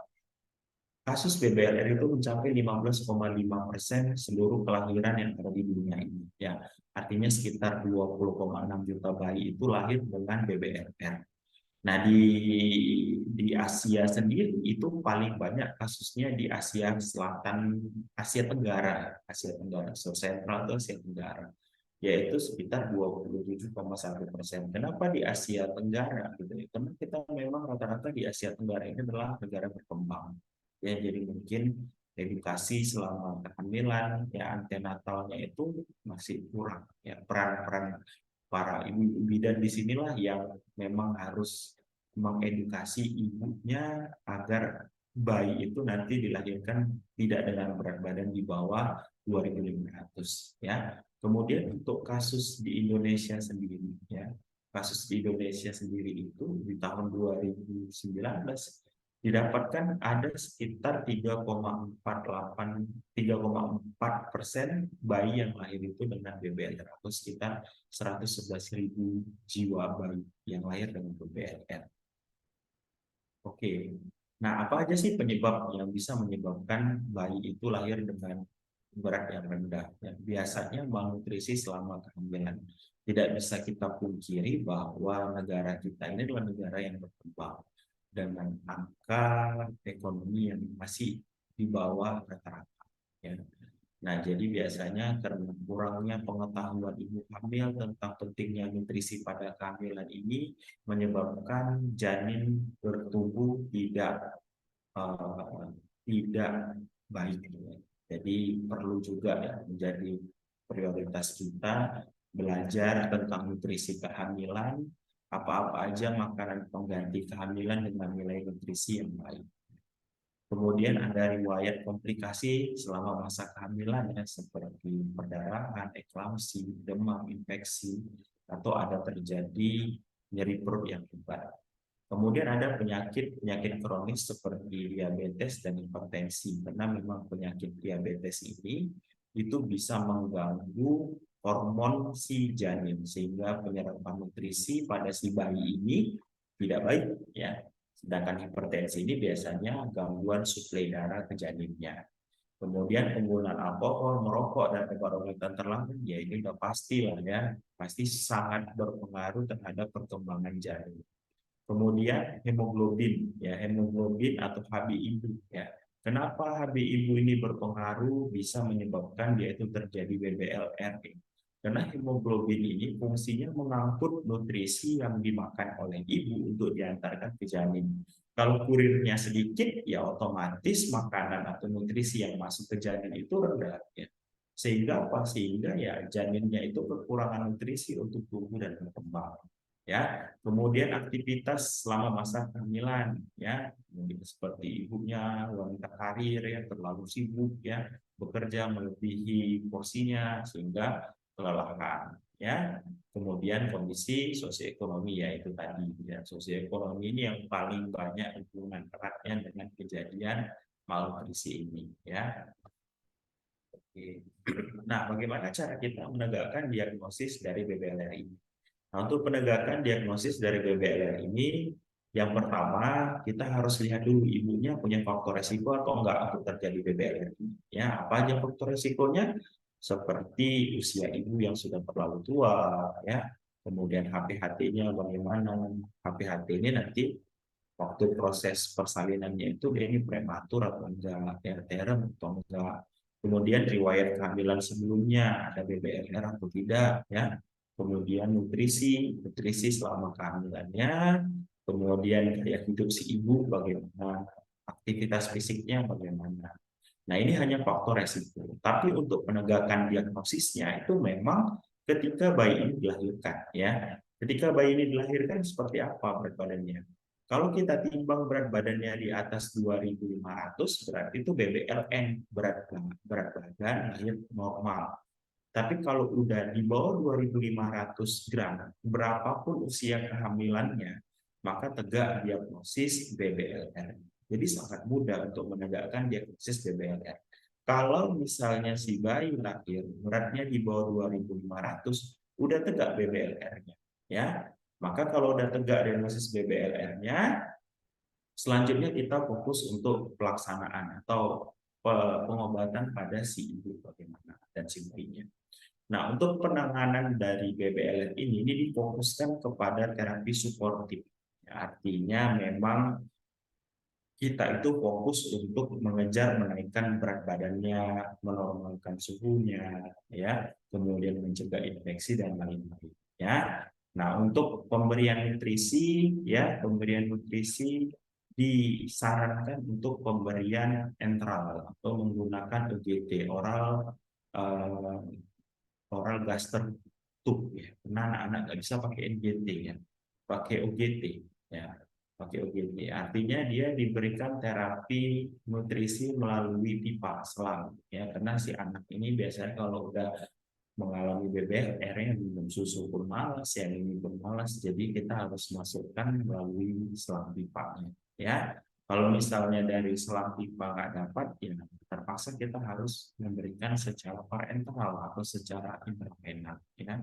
kasus BBLR itu mencapai 15,5% seluruh kelahiran yang ada di dunia ini. Ya, artinya sekitar 20,6 juta bayi itu lahir dengan BBLR. Nah, di Asia sendiri itu paling banyak kasusnya di Asia Selatan, Asia Tenggara, so sentral atau Asia Tenggara, yaitu sekitar 27,1%. Kenapa di Asia Tenggara? Gitu ya? Karena kita memang rata-rata di Asia Tenggara ini adalah negara berkembang. Ya, jadi mungkin edukasi selama kehamilan, ya, antenatalnya itu masih kurang. Ya, peran-peran para ibu bidan di sinilah yang memang harus mengedukasi ibunya agar bayi itu nanti dilahirkan tidak dengan berat badan di bawah 2.500, ya. Kemudian untuk kasus di Indonesia sendiri, ya, kasus di Indonesia sendiri itu di tahun 2019 didapatkan ada sekitar 3,4% bayi yang lahir itu dengan BBLR, atau sekitar 111.000 jiwa bayi yang lahir dengan BBLR. Oke, nah apa aja sih penyebab yang bisa menyebabkan bayi itu lahir dengan berat yang rendah? Ya, biasanya malnutrisi selama kehamilan. Tidak bisa kita pungkiri bahwa negara kita ini adalah negara yang berkembang dengan angka ekonomi yang masih di bawah rata-rata. Ya. Nah, jadi biasanya karena kurangnya pengetahuan ibu hamil tentang pentingnya nutrisi pada kehamilan ini menyebabkan janin bertumbuh tidak baik. Jadi perlu juga ya menjadi prioritas kita belajar tentang nutrisi kehamilan, apa-apa aja makanan pengganti kehamilan dengan nilai nutrisi yang baik. Kemudian ada riwayat komplikasi selama masa kehamilan ya, seperti perdarahan, eklamsi, demam, infeksi, atau ada terjadi nyeri perut yang hebat. Kemudian ada penyakit kronis seperti diabetes dan hipertensi, karena memang penyakit diabetes ini itu bisa mengganggu hormon si janin sehingga penyerapan nutrisi pada si bayi ini tidak baik ya. Sedangkan hipertensi ini biasanya gangguan suplai darah ke janinnya. Kemudian penggunaan alkohol, merokok, dan obat-obatan terlarang, ya ini udah pasti lah ya, pasti sangat berpengaruh terhadap perkembangan janin. Kemudian hemoglobin, ya hemoglobin atau HB ibu, ya. Kenapa HB ibu ini berpengaruh bisa menyebabkan dia itu terjadi BBLR? Karena hemoglobin ini fungsinya mengangkut nutrisi yang dimakan oleh ibu untuk diantarkan ke janin. Kalau kurirnya sedikit, ya otomatis makanan atau nutrisi yang masuk ke janin itu rendah. Ya. Sehingga apa? Sehingga ya janinnya itu kekurangan nutrisi untuk tumbuh dan berkembang. Ya, kemudian aktivitas selama masa kehamilan, ya, seperti ibunya wanita karir ya terlalu sibuk ya bekerja melebihi porsinya sehingga kelelahan, ya. Kemudian kondisi sosioekonomi ya itu tadi, ya sosioekonomi ini yang paling banyak hubungan eratnya dengan kejadian malnutrisi ini, ya. Oke. Nah, bagaimana cara kita menegakkan diagnosis dari BBLR ini? Nah, untuk penegakan diagnosis dari BBLR ini, yang pertama kita harus lihat dulu ibunya punya faktor resiko atau enggak untuk terjadi BBLR ini. Ya, apa aja faktor resikonya? Seperti usia ibu yang sudah terlalu tua, ya. Kemudian HPHT-nya bagaimana? HPHT ini nanti waktu proses persalinannya itu dia ini prematur atau enggak, ya, terem atau enggak. Kemudian riwayat kehamilan sebelumnya ada BBLR atau tidak, ya. Kemudian nutrisi selama kehamilannya, kemudian gaya hidup si ibu bagaimana, aktivitas fisiknya bagaimana. Nah, ini hanya faktor resiko. Tapi untuk penegakan diagnosisnya itu memang ketika bayi ini dilahirkan, ya. Ketika bayi ini dilahirkan seperti apa berat badannya? Kalau kita timbang berat badannya di atas 2.500, berarti itu BBLN, berat badan lahir normal. Tapi kalau udah di bawah 2.500 gram, berapapun usia kehamilannya, maka tegak diagnosis BBLR. Jadi sangat mudah untuk menegakkan diagnosis BBLR. Kalau misalnya si bayi lahir beratnya di bawah 2.500, udah tegak BBLR-nya, ya. Maka kalau udah tegak diagnosis BBLR-nya, selanjutnya kita fokus untuk pelaksanaan atau pengobatan pada si ibu bagaimana dan si bayinya. Nah, untuk penanganan dari BBLR ini difokuskan kepada terapi suportif. Artinya memang kita itu fokus untuk mengejar menaikkan berat badannya, menormalkan suhunya, ya, kemudian mencegah infeksi dan lain-lain. Ya. Nah, untuk pemberian nutrisi, ya, pemberian nutrisi disarankan untuk pemberian enteral atau menggunakan OGT oral gaster tube ya. Karena anak-anak nggak bisa pakai NGT ya, pakai OGT ya, pakai OGT. Artinya dia diberikan terapi nutrisi melalui pipa selang ya, karena si anak ini biasanya kalau udah mengalami BBLR-nya minum susu pun malas, yang ini pun malas, jadi kita harus masukkan melalui selang pipanya ya. Kalau misalnya dari selang pipa nggak dapat, ya terpaksa kita harus memberikan secara parenteral atau secara intravenal. Ya.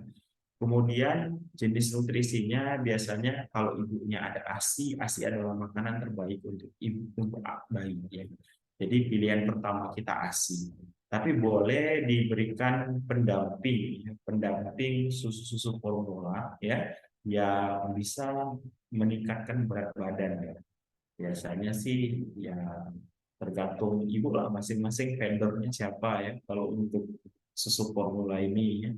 Kemudian jenis nutrisinya biasanya kalau ibunya ada ASI adalah makanan terbaik untuk ibu untuk bayi. Ya. Jadi pilihan pertama kita ASI. Tapi boleh diberikan pendamping susu formula ya yang bisa meningkatkan berat badan ya. Biasanya sih ya tergantung ibu lah masing-masing vendornya siapa ya. Kalau untuk susu formula ini ya,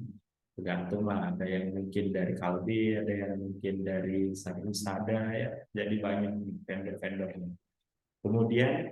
tergantung lah, ada yang mungkin dari Kalbi, ada yang mungkin dari Sada ya, jadi banyak vendor-vendornya. Kemudian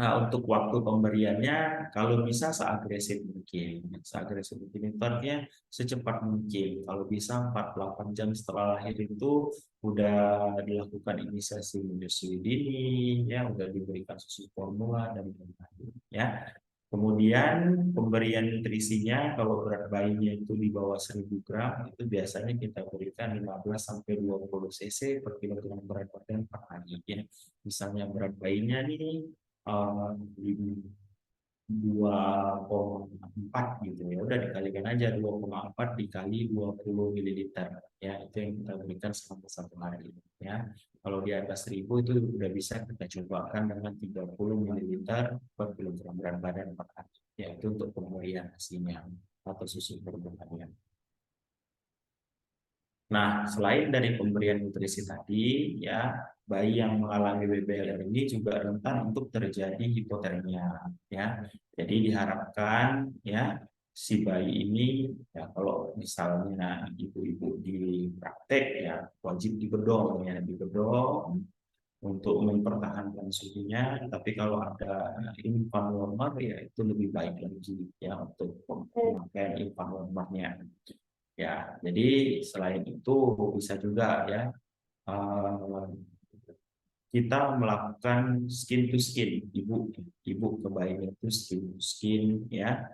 untuk waktu pemberiannya, kalau bisa seagresif mungkin. Seagresif mungkin itu artinya secepat mungkin. Kalau bisa 48 jam setelah lahir itu udah dilakukan inisiasi menyusui dini, ya udah diberikan susu formula dan lain-lain. Ya. Kemudian pemberian nutrisinya, kalau berat bayinya itu di bawah 1000 gram, itu biasanya kita berikan 15-20 cc per kilogram berat badan per hari. Ya. Misalnya berat bayinya nih 2,4 gitu ya, udah dikalikan aja 2,4 dikali 20 ml ya, itu yang kita berikan selama 1 hari ya. Kalau di atas 1000 itu udah bisa kita cobakan dengan 30 ml per kilogram berat badan per hari ya, itu untuk pemberian hasilnya atau susu perbulannya. Nah, selain dari pemberian nutrisi tadi, ya, bayi yang mengalami BBLR ini juga rentan untuk terjadi hipotermia, ya. Jadi diharapkan, ya, si bayi ini, ya, kalau misalnya ibu-ibu di praktek, ya, wajib dibedong, ya, dibedong untuk mempertahankan suhunya. Tapi kalau ada infant warmer, ya, itu lebih baik lagi, ya, untuk pemakaian infant warmernya. Ya, jadi selain itu bisa juga ya kita melakukan skin to skin, ibu ke bayinya itu skin to skin ya,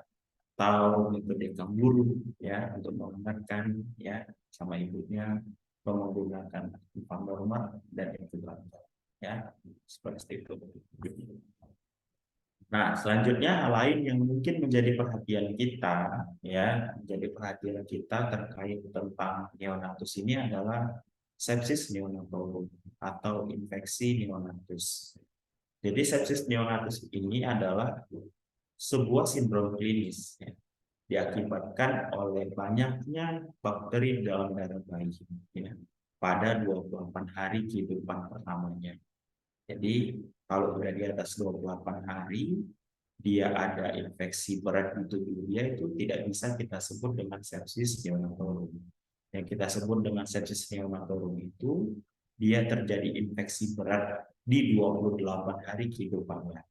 atau metode kanguru ya untuk menghangatkan ya sama ibunya, menggunakan infant warmer dan inkubator ya, seperti itu. Nah, selanjutnya hal lain yang mungkin menjadi perhatian kita, ya, menjadi perhatian kita terkait tentang neonatus ini adalah sepsis neonatorum atau infeksi neonatus. Jadi sepsis neonatus ini adalah sebuah sindrom klinis, ya, diakibatkan oleh banyaknya bakteri dalam darah bayi, ya, pada 28 hari kehidupan pertamanya. Jadi kalau udah di atas 28 hari, dia ada infeksi berat di tubuh dia, itu tidak bisa kita sebut dengan sepsis neonatorum. Yang kita sebut dengan sepsis neonatorum itu, dia terjadi infeksi berat di 28 hari kehidupannya.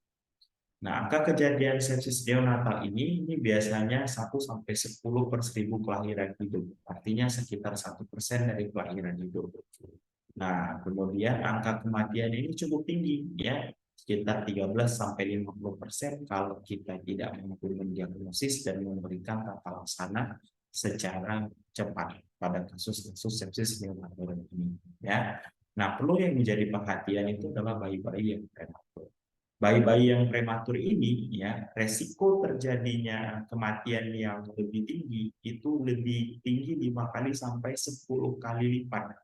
Nah, angka kejadian sepsis neonatal ini biasanya 1-10 per 1000 kelahiran hidup. Artinya sekitar 1% dari kelahiran hidup. Nah, kemudian angka kematian ini cukup tinggi ya, sekitar 13-50% kalau kita tidak mampu mendiagnosis dan memberikan tata laksana secara cepat pada kasus-kasus sepsis neonatal ini ya. Nah, perlu yang menjadi perhatian itu adalah bayi-bayi yang prematur. Bayi-bayi yang prematur ini ya, resiko terjadinya kematian yang lebih tinggi itu lebih tinggi 5 kali sampai 10 kali lipat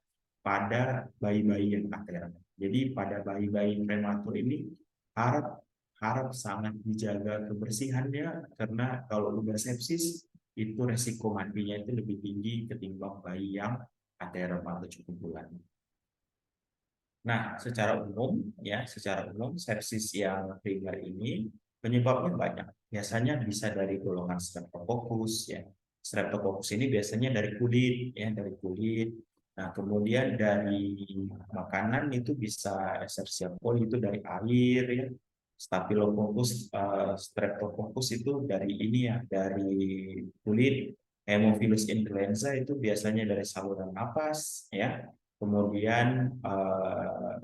pada bayi-bayi yang lateral. Jadi pada bayi-bayi prematur ini harap sangat dijaga kebersihannya, karena kalau udah sepsis itu resiko matinya itu lebih tinggi ketimbang bayi yang lateral atau cukup bulan. Nah, secara umum sepsis yang primer ini penyebabnya banyak. Biasanya bisa dari golongan Streptococcus ya. Streptococcus ini biasanya dari kulit ya, dari kulit. Nah, kemudian dari makanan itu bisa Escherichia coli itu dari air ya. Staphylococcus Streptococcus itu dari ini ya, dari kulit. Haemophilus influenza itu biasanya dari saluran napas ya. Kemudian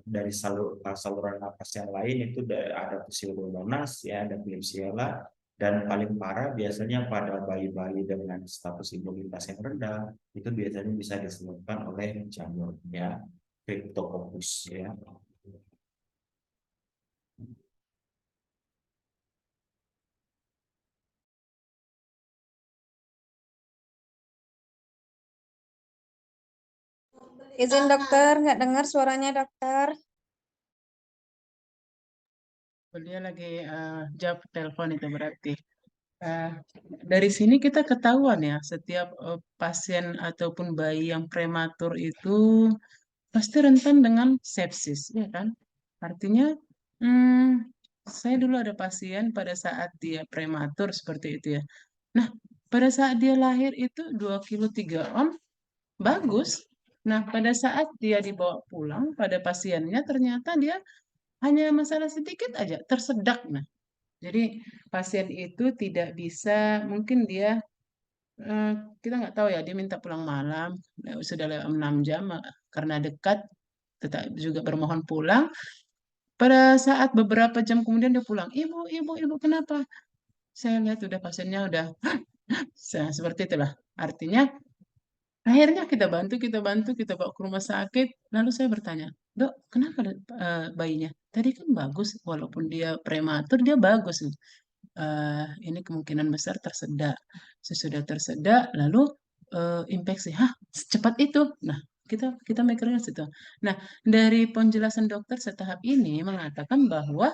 dari saluran napas yang lain itu ada Pseudomonas ya, ada Klebsiella, dan paling parah biasanya pada bayi-bayi dengan status imunitas yang rendah itu biasanya bisa disebabkan oleh jamur ya, Cryptococcus ya. Izin dokter, nggak dengar suaranya dokter. Dia lagi jawab telepon itu berarti. Dari sini kita ketahuan ya, setiap pasien ataupun bayi yang prematur itu pasti rentan dengan sepsis, ya kan? Artinya saya dulu ada pasien pada saat dia prematur seperti itu ya. Nah, pada saat dia lahir itu 2 kilo 3 on, bagus. Nah, pada saat dia dibawa pulang pada pasiennya, ternyata dia hanya masalah sedikit aja, tersedak. Nah, jadi pasien itu tidak bisa, mungkin dia, kita nggak tahu ya, dia minta pulang malam, sudah lewat 6 jam, karena dekat, tetap juga bermohon pulang. Pada saat beberapa jam kemudian dia pulang, ibu, kenapa? Saya lihat udah pasiennya udah, seperti itulah. Artinya, akhirnya kita bantu, kita bawa ke rumah sakit. Lalu saya bertanya, Dok, kenapa bayinya? Tadi kan bagus, walaupun dia prematur, dia bagus. Ini kemungkinan besar tersedak. Sesudah tersedak, lalu infeksi. Hah, secepat itu? Nah, kita mikirnya situ. Nah, dari penjelasan dokter setahap ini mengatakan bahwa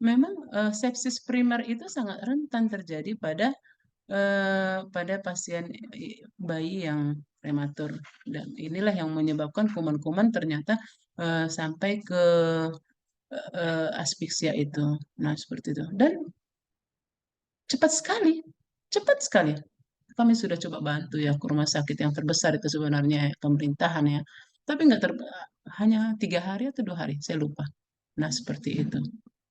memang sepsis primer itu sangat rentan terjadi pada pasien bayi yang prematur, dan inilah yang menyebabkan kuman-kuman ternyata sampai ke aspeksia itu. Nah, seperti itu. Dan cepat sekali. Kami sudah coba bantu ya ke rumah sakit yang terbesar itu sebenarnya pemerintahan ya, tapi nggak hanya 3 hari atau 2 hari, saya lupa. Nah, seperti itu.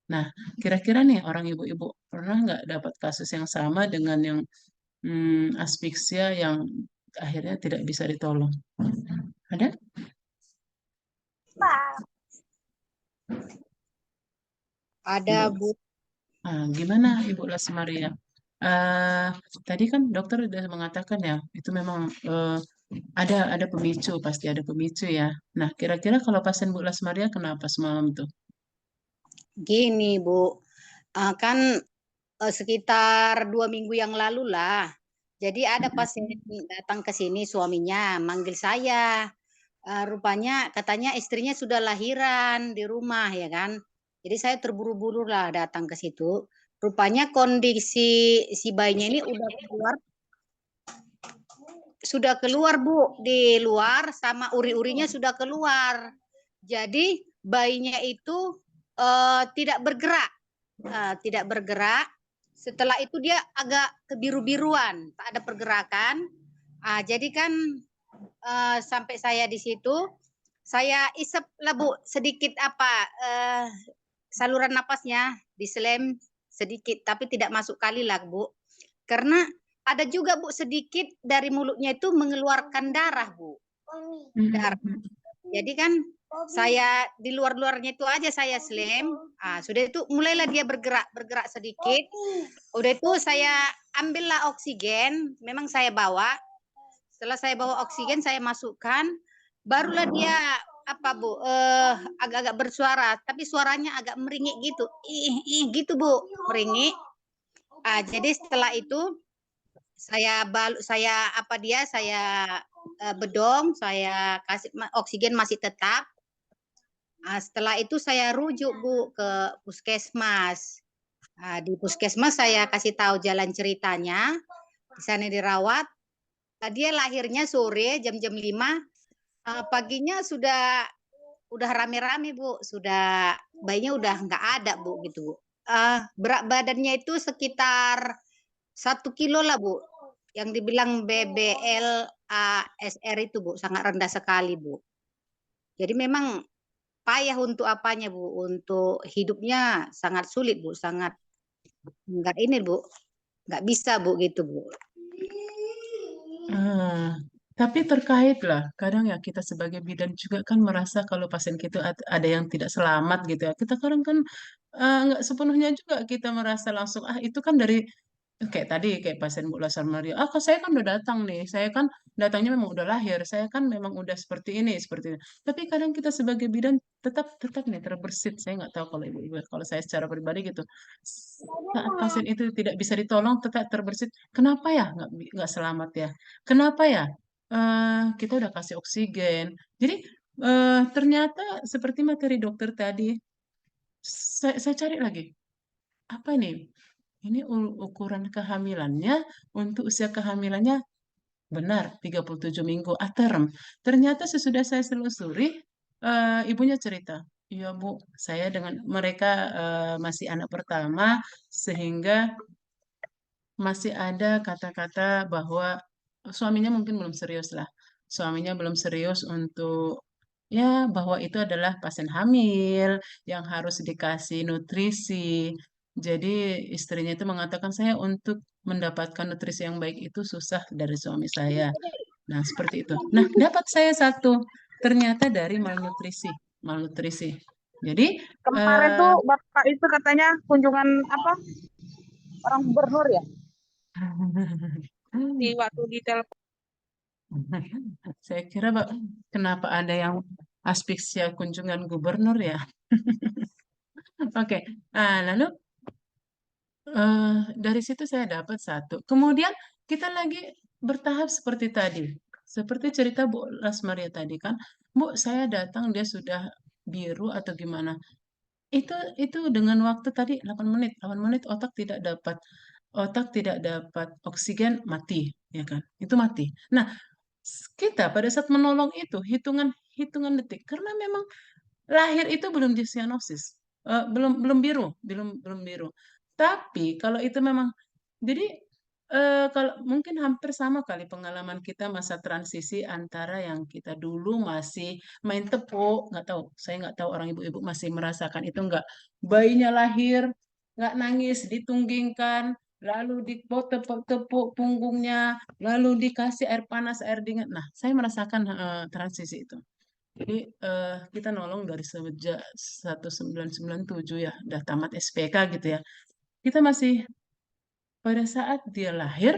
Nah, kira-kira nih orang ibu-ibu pernah nggak dapat kasus yang sama dengan yang aspeksia yang akhirnya tidak bisa ditolong? Ada? Ada, Ibu. Bu. Gimana Ibu Lasmaria? Tadi kan dokter sudah mengatakan ya, itu memang ada pemicu, pasti ada pemicu ya. Nah, kira-kira kalau pasien Bu Lasmaria kenapa semalam tuh? Gini, Bu. Kan sekitar 2 minggu yang lalu lah. Jadi ada pasien datang ke sini, suaminya manggil saya. Rupanya katanya istrinya sudah lahiran di rumah ya kan. Jadi saya terburu-buru lah datang ke situ. Rupanya kondisi si bayinya ini sudah keluar Bu, di luar sama uri-urinya sudah keluar. Jadi bayinya itu tidak bergerak. Tidak bergerak. Setelah itu dia agak kebiru-biruan, tak ada pergerakan. Jadi kan sampai saya di situ, saya isep lah Bu sedikit saluran napasnya, diselem sedikit, tapi tidak masuk kali lah Bu. Karena ada juga Bu sedikit dari mulutnya itu mengeluarkan darah Bu. Darah. Jadi kan saya di luar-luarnya itu aja saya selem. Sudah itu mulailah dia bergerak sedikit. Udah itu saya ambillah oksigen, memang saya bawa. Setelah saya bawa oksigen saya masukkan, barulah dia Bu agak-agak bersuara, tapi suaranya agak meringik gitu. Gitu Bu, meringik. Jadi setelah itu saya bedong, saya kasih oksigen masih tetap. Setelah itu saya rujuk Bu ke puskesmas. Di puskesmas saya kasih tahu jalan ceritanya. Di sana dirawat. Dia lahirnya sore jam-jam 5. Paginya udah rame-rame Bu. Bayinya udah nggak ada Bu gitu Bu. Berat badannya itu sekitar 1 kilo lah Bu. Yang dibilang BBL/ASR itu Bu, sangat rendah sekali Bu. Jadi memang payah untuk apanya Bu, untuk hidupnya sangat sulit Bu, sangat nggak ini Bu, nggak bisa Bu gitu Bu. Tapi terkait lah, kadang ya kita sebagai bidan juga kan merasa kalau pasien kita ada yang tidak selamat gitu ya. Kita kadang kan nggak sepenuhnya juga kita merasa langsung, itu kan dari kayak tadi kayak pasien Bu Lasmaria. Kok saya kan udah datang nih, saya kan datangnya memang udah lahir, saya kan memang udah seperti ini, seperti ini. Tapi kadang kita sebagai bidan tetap nih terbersit. Saya nggak tahu kalau ibu-ibu, kalau saya secara pribadi gitu, saat pasien itu tidak bisa ditolong tetap terbersit. Kenapa ya nggak selamat ya? Kenapa ya? Kita udah kasih oksigen. Jadi ternyata seperti materi dokter tadi, saya cari lagi. Apa ini? Ini ukuran kehamilannya untuk usia kehamilannya benar 37 minggu aterm. Ternyata sesudah saya selusuri, ibunya cerita, Iya Bu, saya dengan mereka masih anak pertama, sehingga masih ada kata-kata bahwa suaminya mungkin belum serius lah. Suaminya belum serius untuk ya bahwa itu adalah pasien hamil yang harus dikasih nutrisi. Jadi istrinya itu mengatakan saya untuk mendapatkan nutrisi yang baik itu susah dari suami saya. Nah, seperti itu. Nah, dapat saya satu. Ternyata dari malnutrisi. Malnutrisi. Jadi, Kemarin tuh Bapak itu katanya kunjungan apa? Orang gubernur ya? Di waktu di telepon. saya kira kenapa ada yang aspiksia kunjungan gubernur ya? Oke. Nah, lalu dari situ saya dapat satu. Kemudian kita lagi bertahap seperti tadi. Seperti cerita Bu Lasmaria tadi kan, Bu, saya datang dia sudah biru atau gimana. Itu dengan waktu tadi 8 menit. 8 menit otak tidak dapat oksigen, mati, ya kan? Itu mati. Nah, kita pada saat menolong itu hitungan detik karena memang lahir itu belum disianosis. Belum biru, belum biru. Tapi kalau itu memang jadi kalau mungkin hampir sama kali pengalaman kita masa transisi antara yang kita dulu masih main tepuk, nggak tahu, saya nggak tahu orang ibu-ibu masih merasakan itu nggak. Bayinya lahir, nggak nangis, ditunggingkan, lalu tepuk punggungnya, lalu dikasih air panas, air dingin. Nah, saya merasakan transisi itu. Jadi kita nolong dari sejak 1997 ya, udah tamat SPK gitu ya. Kita masih pada saat dia lahir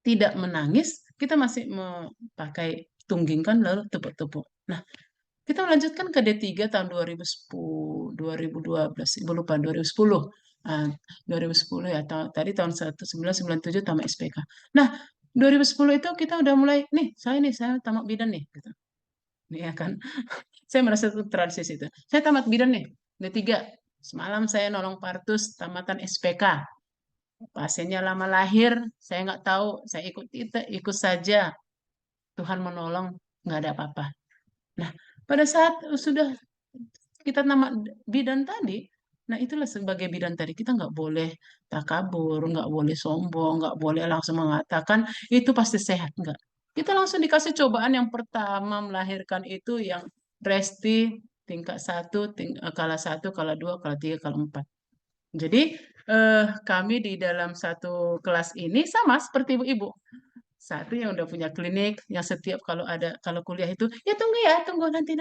tidak menangis, kita masih memakai tunggingkan lalu tepuk-tepuk. Nah, kita melanjutkan ke D3 tahun 2010, 2012, ibu lupa 2010. 2010 ya, tadi tahun 1997 tamat SPK. Nah, 2010 itu kita udah mulai, saya tamat bidan nih. Gitu. Nih ya kan, saya merasa itu transisi itu. Saya tamat bidan nih, D3. Semalam saya nolong partus tamatan SPK. Pasiennya lama lahir, saya nggak tahu, saya ikut saja. Tuhan menolong, nggak ada apa-apa. Nah, pada saat sudah kita tamat bidan tadi, nah itulah sebagai bidan tadi, kita nggak boleh takabur, nggak boleh sombong, nggak boleh langsung mengatakan itu pasti sehat, nggak. Kita langsung dikasih cobaan yang pertama melahirkan itu yang resti tingkat 1, kala 1, kala 2, kala 3, kala 4. Jadi kami di dalam satu kelas ini sama seperti ibu-ibu. Satu yang udah punya klinik, yang setiap kalau kuliah itu, ya tunggu nanti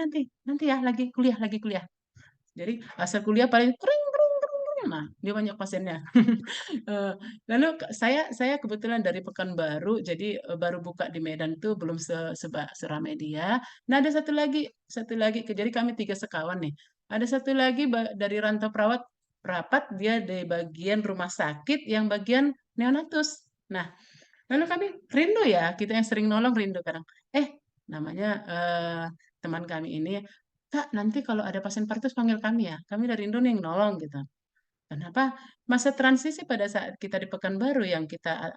ya lagi kuliah. Jadi asal kuliah paling kering, nah dia banyak pasiennya. Lalu saya kebetulan dari Pekanbaru, jadi baru buka di Medan tuh belum seramai dia. Nah ada satu lagi, jadi kami 3 sekawan nih. Ada satu lagi dari rantau rapat dia di bagian rumah sakit yang bagian neonatus. Nah, lalu kami rindu ya, kita yang sering nolong rindu kadang. Namanya teman kami ini, Kak, nanti kalau ada pasien partus panggil kami ya. Kami dari rindu nih yang nolong gitu. Kenapa? Masa transisi pada saat kita di Pekanbaru yang kita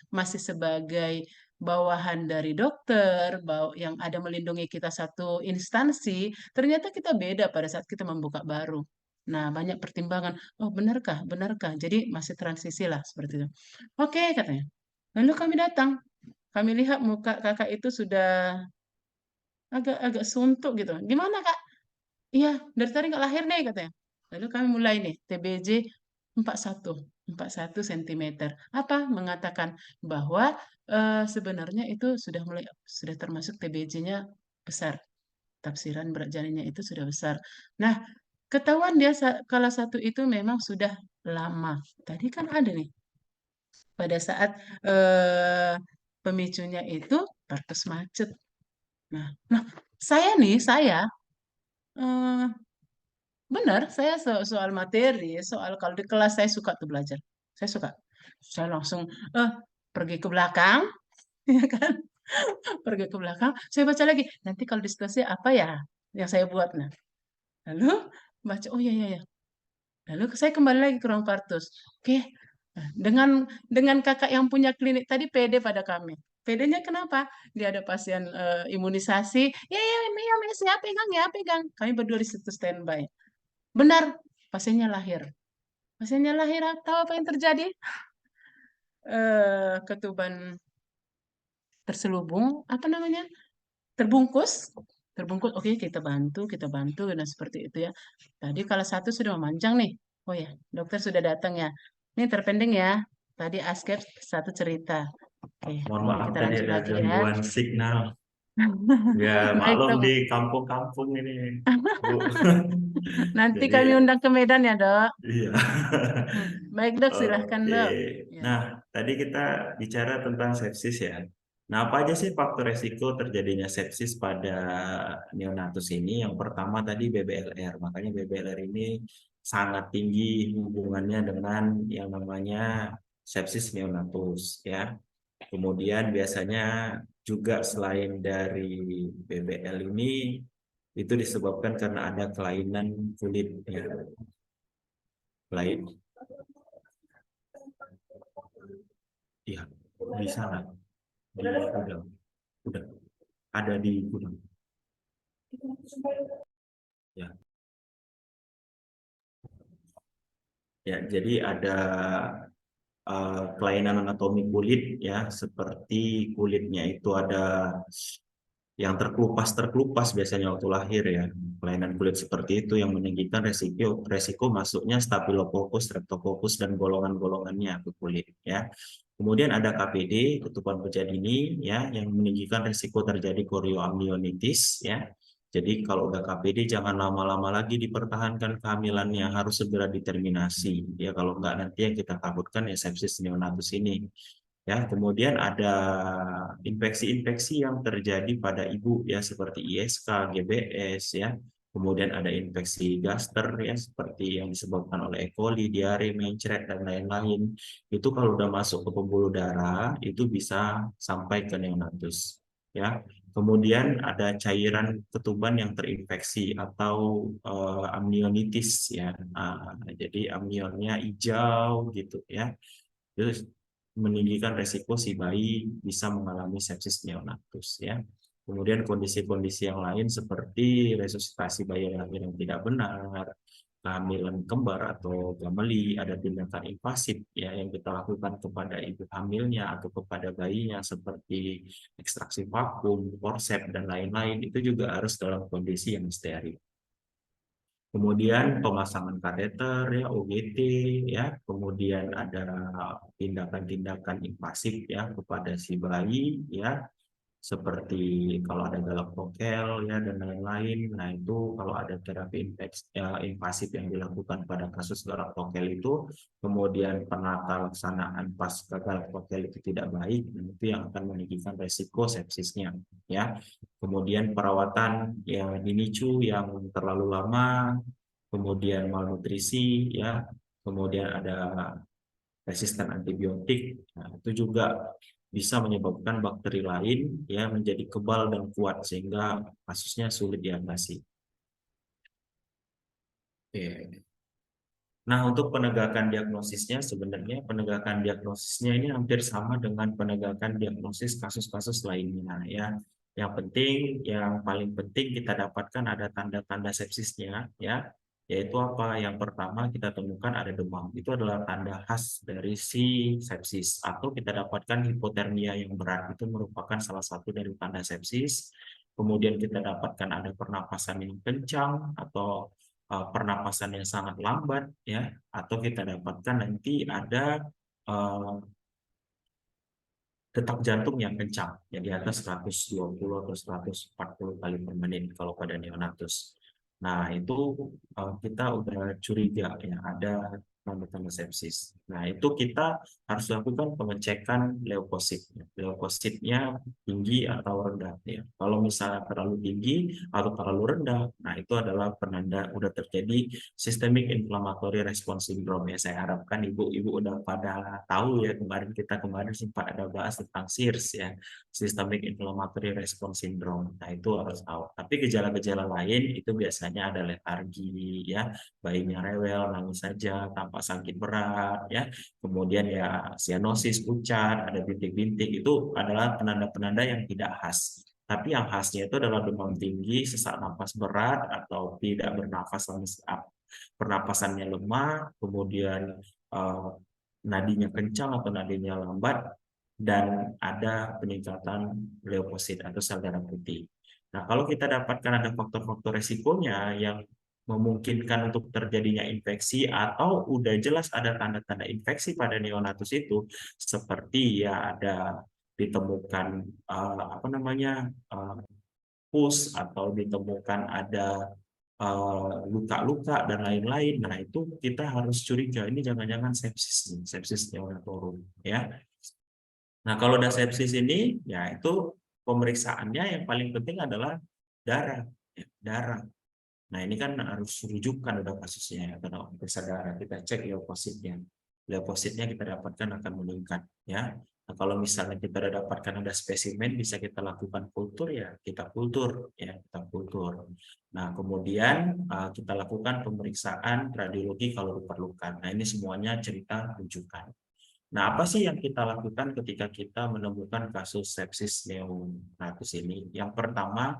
masih sebagai bawahan dari dokter, yang ada melindungi kita satu instansi, ternyata kita beda pada saat kita membuka baru. Nah, banyak pertimbangan. Oh, benarkah? Jadi masih transisi lah seperti itu. Oke, katanya. Lalu kami datang. Kami lihat muka kakak itu sudah agak suntuk gitu. Gimana, Kak? Iya, dari tadi nggak lahir nih katanya. Lalu kami mulai nih, TBJ 41 cm. Apa? Mengatakan bahwa sebenarnya itu sudah termasuk TBJ-nya besar. Tafsiran berat janinnya itu sudah besar. Nah, ketahuan dia kala 1 itu memang sudah lama. Tadi kan ada nih. Pada saat pemicunya itu partus macet. Nah, saya benar, saya soal materi, soal kalau di kelas saya suka tuh belajar. Saya suka. Saya langsung pergi ke belakang, ya kan? Pergi ke belakang, saya baca lagi. Nanti kalau diskusi apa ya yang saya buat. Nah, lalu baca, oh iya. Lalu saya kembali lagi ke ruang partus. Oke. Nah, dengan kakak yang punya klinik tadi pede pada kami. PD-nya kenapa? Dia ada pasien imunisasi. Ya, saya pegang. Kami berdua di situ standby. Benar, pasiennya lahir. Pasiennya lahir, tahu apa yang terjadi? Ketuban terselubung, apa namanya? Terbungkus. Oke, kita bantu. Nah, seperti itu ya. Tadi kalau satu sudah memanjang nih. Oh ya, dokter sudah datang ya. Ini terpending ya. Tadi Askep satu cerita. Oke, Mohon ini maaf kita tadi lanjut ada lagi ya. gangguan signal. Ya, Baik maklum dok. di kampung-kampung ini, Bu. Nanti Jadi, kami undang ke Medan ya dok. iya. Baik dok, silahkan Oke. dok. Ya. Nah, tadi kita bicara tentang sepsis ya. Nah, apa aja sih faktor resiko terjadinya sepsis pada neonatus ini? Yang pertama tadi BBLR. Makanya BBLR ini sangat tinggi hubungannya dengan yang namanya sepsis neonatus ya. Kemudian biasanya juga selain dari BBL ini itu disebabkan karena ada kelainan kulit ya. Lain. Iya, di sana. Di gudang. Udah. Ada di gudang. Ya. Ya, jadi ada kelainan anatomi kulit ya, seperti kulitnya itu ada yang terkelupas biasanya waktu lahir ya. Kelainan kulit seperti itu yang meninggikan resiko masuknya Staphylococcus, Streptococcus dan golongan-golongannya ke kulit ya. Kemudian ada KPD, ketuban pejat dini ya, yang meninggikan resiko terjadi chorioamnionitis ya. Jadi kalau udah KPD jangan lama-lama lagi dipertahankan kehamilannya, harus segera diterminasi ya, kalau enggak nanti yang kita takutkan ya sepsis neonatus ini. Ya, kemudian ada infeksi-infeksi yang terjadi pada ibu ya, seperti ISK, GBS ya. Kemudian ada infeksi gaster ya, seperti yang disebabkan oleh E. coli, diare, mencret dan lain-lain. Itu kalau udah masuk ke pembuluh darah itu bisa sampai ke neonatus ya. Kemudian ada cairan ketuban yang terinfeksi atau amnionitis ya. Jadi amnionnya hijau gitu ya. Terus meninggikan resiko si bayi bisa mengalami sepsis neonatus ya. Kemudian kondisi-kondisi yang lain seperti resusitasi bayi yang tidak benar, kehamilan kembar atau gameli, ada tindakan invasif ya yang kita lakukan kepada ibu hamilnya atau kepada bayinya seperti ekstraksi vakum, forceps dan lain-lain, itu juga harus dalam kondisi yang steril. Kemudian pemasangan kateter ya, OGT ya, kemudian ada tindakan-tindakan invasif ya kepada si bayi ya, seperti kalau ada galaktokel ya dan lain-lain. Nah itu kalau ada terapi invasif yang dilakukan pada kasus galaktokel itu, kemudian penata laksanaan pasca galaktokel itu tidak baik, itu yang akan meninggikan resiko sepsisnya ya. Kemudian perawatan yang dinicu yang terlalu lama, kemudian malnutrisi ya, kemudian ada resisten antibiotik, nah, itu juga bisa menyebabkan bakteri lain ya menjadi kebal dan kuat sehingga kasusnya sulit diatasi. Oke. Nah, untuk penegakan diagnosisnya sebenarnya penegakan diagnosisnya ini hampir sama dengan penegakan diagnosis kasus-kasus lainnya ya. Yang paling penting kita dapatkan ada tanda-tanda sepsisnya ya. Yaitu apa? Yang pertama kita temukan ada demam. Itu adalah tanda khas dari si sepsis. Atau kita dapatkan hipotermia yang berat. Itu merupakan salah satu dari tanda sepsis. Kemudian kita dapatkan ada pernapasan yang kencang atau pernapasan yang sangat lambat ya. Atau kita dapatkan nanti ada detak jantung yang kencang, ya di atas 120 atau 140 kali per menit kalau pada neonatus. Nah, itu kita udah curiga ya ada tanda-tanda sepsis. Nah, itu kita harus lakukan pengecekan leukosit. Leukositnya tinggi atau rendah ya. Kalau misalnya terlalu tinggi atau terlalu rendah, nah itu adalah penanda udah terjadi systemic inflammatory response syndrome ya. Saya harapkan ibu-ibu udah pada tahu ya, kemarin sempat ada bahas tentang SIRS ya, systemic inflammatory response syndrome. Nah, itu harus tahu. Tapi gejala-gejala lain itu biasanya ada letargi ya, bayinya rewel, nangis saja, tanpa tampak sakit berat, ya. Kemudian ya sianosis, pucat, ada bintik-bintik, itu adalah penanda-penanda yang tidak khas. Tapi yang khasnya itu adalah demam tinggi, sesak napas berat, atau tidak bernafas sama sekali, pernapasannya lemah, kemudian nadinya kencang atau nadinya lambat, dan ada peningkatan leukosit atau sel darah putih. Nah, kalau kita dapatkan ada faktor-faktor resikonya yang memungkinkan untuk terjadinya infeksi atau udah jelas ada tanda-tanda infeksi pada neonatus itu, seperti ya ada ditemukan pus atau ditemukan ada luka-luka dan lain-lain. Nah, itu kita harus curiga ini jangan-jangan sepsis neonatorum, ya. Nah, kalau udah sepsis ini, ya itu pemeriksaannya yang paling penting adalah darah, ya, darah. Nah, ini kan harus rujukan udah kasusnya, ya, karena periksa darah kita cek leukositnya. Leukositnya kita dapatkan akan meningkat, ya. Nah, kalau misalnya kita udah dapatkan ada spesimen, bisa kita lakukan kultur, ya kita kultur, ya kita kultur. Nah, kemudian kita lakukan pemeriksaan radiologi kalau diperlukan. Nah, ini semuanya cerita rujukan. Nah, apa sih yang kita lakukan ketika kita menemukan kasus sepsis neonatus ini? Yang pertama,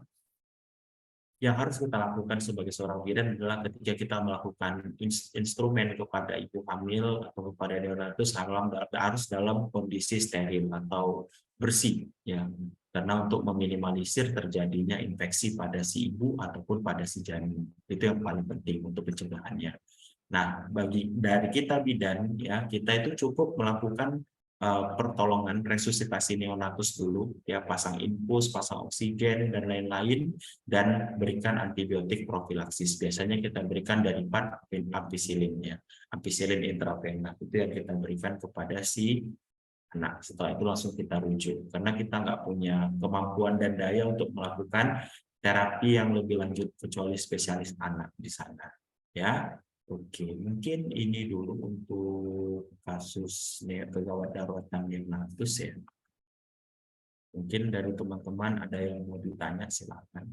yang harus kita lakukan sebagai seorang bidan adalah ketika kita melakukan instrumen kepada ibu hamil atau kepada neonatus harus dalam kondisi steril atau bersih, ya, karena untuk meminimalisir terjadinya infeksi pada si ibu ataupun pada si janin. Itu yang paling penting untuk pencegahannya. Nah, dari kita bidan, ya, kita itu cukup melakukan pertolongan resusitasi neonatus dulu, ya, pasang infus, pasang oksigen dan lain-lain, dan berikan antibiotik profilaksis. Biasanya kita berikan dari 4 ampicillin, ya, ampicillin intravena, itu yang kita berikan kepada si anak. Setelah itu langsung kita rujuk, karena kita nggak punya kemampuan dan daya untuk melakukan terapi yang lebih lanjut kecuali spesialis anak di sana, ya. Oke, mungkin ini dulu untuk kasus kegawat daruratan neonatus, ya. Mungkin dari teman-teman ada yang mau ditanya, silakan.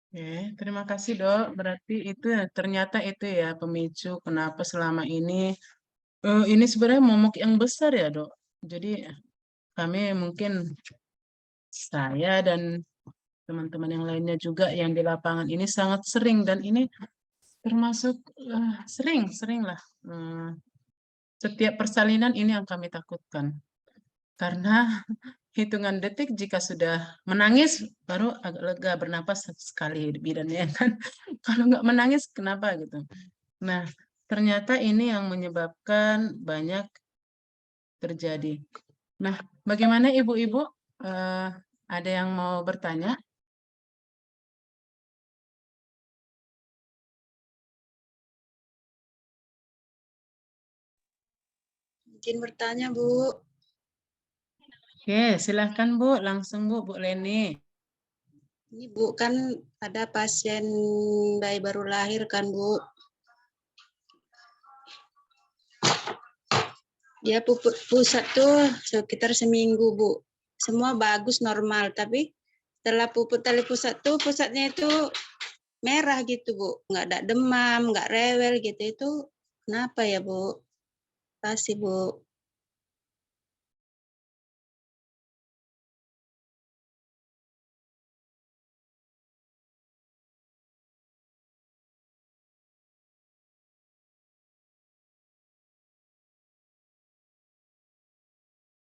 Oke, terima kasih Dok. Berarti itu ternyata itu ya pemicu kenapa selama ini sebenarnya momok yang besar ya Dok. Jadi kami mungkin saya dan teman-teman yang lainnya juga yang di lapangan ini sangat sering, dan ini termasuk sering lah. Setiap persalinan ini yang kami takutkan. Karena hitungan detik jika sudah menangis baru agak lega bernapas sekali bidannya kan. Kalau nggak menangis kenapa gitu. Nah, ternyata ini yang menyebabkan banyak terjadi. Nah, bagaimana ibu-ibu? Ada yang mau bertanya? Izin bertanya, Bu. Oke, silahkan Bu, langsung Bu Leni. Ini Bu, kan ada pasien bayi baru lahir kan Bu. Dia puput pusat tuh sekitar seminggu Bu. Semua bagus normal, tapi setelah puput tali pusat tuh pusatnya itu merah gitu Bu. Nggak ada demam, nggak rewel gitu. Itu kenapa ya Bu? Terima kasih Bu.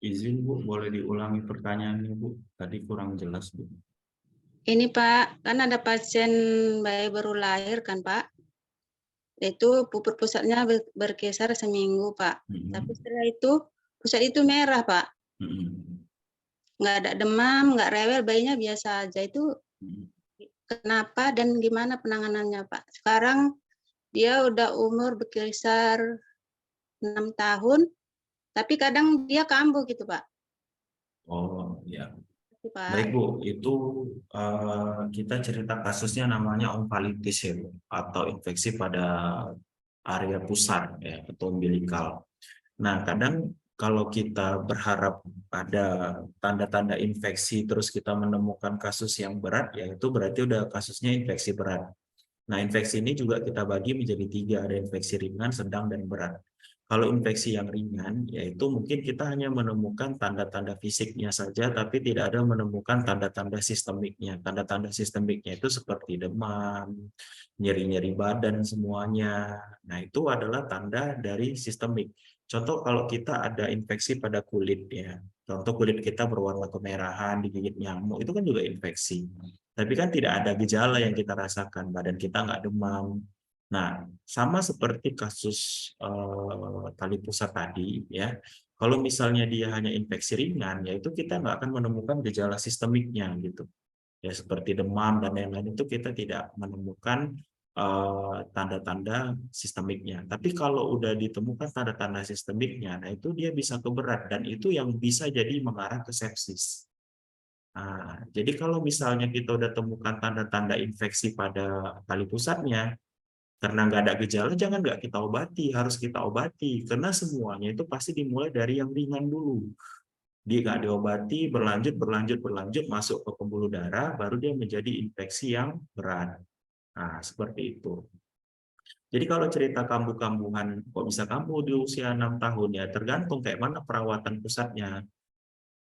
Izin Bu, boleh diulangi pertanyaannya Bu? Tadi kurang jelas Bu. Ini Pak, kan ada pasien bayi baru lahir kan Pak. Itu puput pusatnya berkisar seminggu Pak. Tapi setelah itu pusat itu merah Pak. Nggak ada demam, nggak rewel, bayinya biasa aja. Itu kenapa dan gimana penanganannya Pak? Sekarang dia udah umur berkisar 6 tahun. Tapi kadang dia kambuh gitu, Pak. Oh, ya. Pak. Baik, Bu. Itu kita cerita kasusnya namanya onkalitis ya, Bu, atau infeksi pada area pusar ya, atau umbilikal. Nah, kadang kalau kita berharap ada tanda-tanda infeksi terus kita menemukan kasus yang berat, ya itu berarti udah kasusnya infeksi berat. Nah, infeksi ini juga kita bagi menjadi 3, ada infeksi ringan, sedang, dan berat. Kalau infeksi yang ringan, yaitu mungkin kita hanya menemukan tanda-tanda fisiknya saja, tapi tidak ada menemukan tanda-tanda sistemiknya. Tanda-tanda sistemiknya itu seperti demam, nyeri-nyeri badan semuanya. Nah, itu adalah tanda dari sistemik. Contoh kalau kita ada infeksi pada kulit ya, contoh kulit kita berwarna kemerahan, digigit nyamuk, itu kan juga infeksi. Tapi kan tidak ada gejala yang kita rasakan, badan kita nggak demam. Nah, sama seperti kasus tali pusat tadi ya, kalau misalnya dia hanya infeksi ringan, yaitu kita nggak akan menemukan gejala sistemiknya gitu. Ya seperti demam dan lain-lain itu kita tidak menemukan tanda-tanda sistemiknya. Tapi kalau udah ditemukan tanda-tanda sistemiknya, nah itu dia bisa ke berat dan itu yang bisa jadi mengarah ke sepsis. Nah, jadi kalau misalnya kita udah temukan tanda-tanda infeksi pada tali pusatnya, karena nggak ada gejala, jangan nggak kita obati, harus kita obati. Karena semuanya itu pasti dimulai dari yang ringan dulu. Dia nggak diobati, berlanjut, masuk ke pembuluh darah, baru dia menjadi infeksi yang berat. Nah, seperti itu. Jadi kalau cerita kambuh-kambuhan, kok bisa kambuh di usia 6 tahun ya, tergantung kayak mana perawatan pusatnya.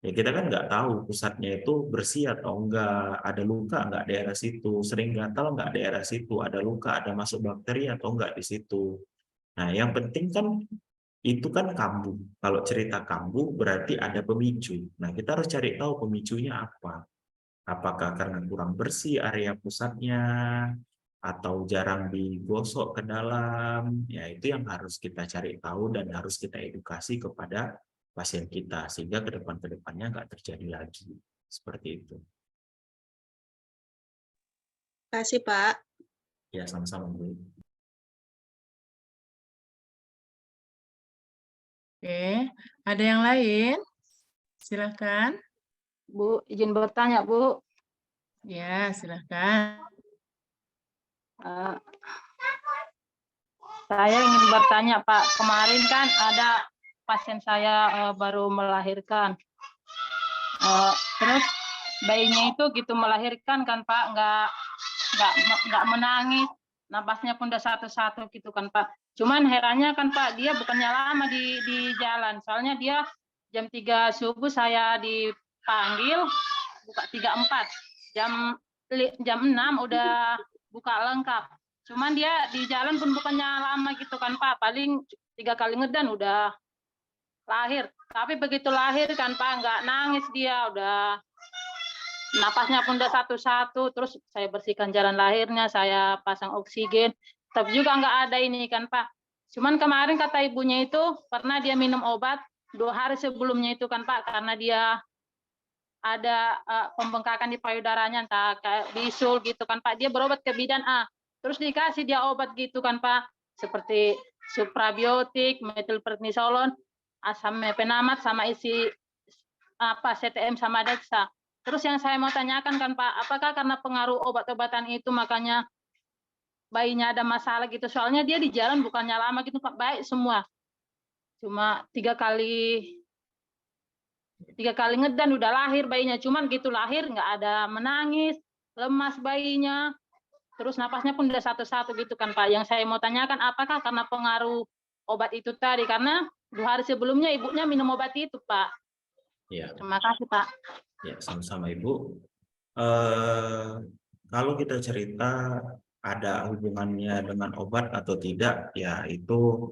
Ya kita kan nggak tahu pusatnya itu bersih atau enggak, ada luka enggak daerah situ, sering gatal enggak daerah situ, ada luka, ada masuk bakteri atau enggak di situ. Nah, yang penting kan itu kan kambuh. Kalau cerita kambuh berarti ada pemicu. Nah, kita harus cari tahu pemicunya apa. Apakah karena kurang bersih area pusatnya, atau jarang digosok ke dalam, ya itu yang harus kita cari tahu dan harus kita edukasi kepada pasien kita sehingga ke depannya nggak terjadi lagi seperti itu. Terima kasih, Pak. Ya, sama-sama, Bu. Oke, ada yang lain? Silakan. Bu, izin bertanya, Bu. Ya, silakan. Saya ingin bertanya, Pak. Kemarin kan ada pasien saya baru melahirkan. Terus bayinya itu gitu melahirkan kan, Pak, nggak menangis, napasnya pun udah satu-satu gitu kan, Pak. Cuman herannya kan, Pak, dia bukannya lama di jalan. Soalnya dia jam 3 subuh saya dipanggil, buka 3.4. Jam 6 udah buka lengkap. Cuman dia di jalan pun bukannya lama gitu kan, Pak. Paling 3 kali ngedan udah lahir. Tapi begitu lahir kan, Pak, nggak nangis dia. Udah napasnya pun udah satu-satu. Terus saya bersihkan jalan lahirnya, saya pasang oksigen. Tapi juga nggak ada ini kan, Pak. Cuman kemarin kata ibunya itu, karena dia minum obat 2 hari sebelumnya itu kan, Pak. Karena dia ada pembengkakan di payudaranya, entah kayak bisul gitu kan, Pak. Dia berobat ke bidan A. Terus dikasih dia obat gitu kan, Pak, seperti suprabiotik, metilprednisolon, asam mefenamat, sama isi CTM sama Dexa. Terus yang saya mau tanyakan kan, Pak, apakah karena pengaruh obat-obatan itu makanya bayinya ada masalah gitu? Soalnya dia di jalan bukannya lama gitu, Pak, baik semua. Cuma 3 kali ngedan udah lahir bayinya, cuman gitu lahir nggak ada menangis, lemas bayinya. Terus napasnya pun udah satu-satu gitu kan, Pak. Yang saya mau tanyakan apakah karena pengaruh obat itu tadi, karena 2 hari sebelumnya ibunya minum obat itu, Pak. Ya. Terima kasih, Pak. Ya, sama-sama, Ibu. Kalau kita cerita ada hubungannya dengan obat atau tidak, ya itu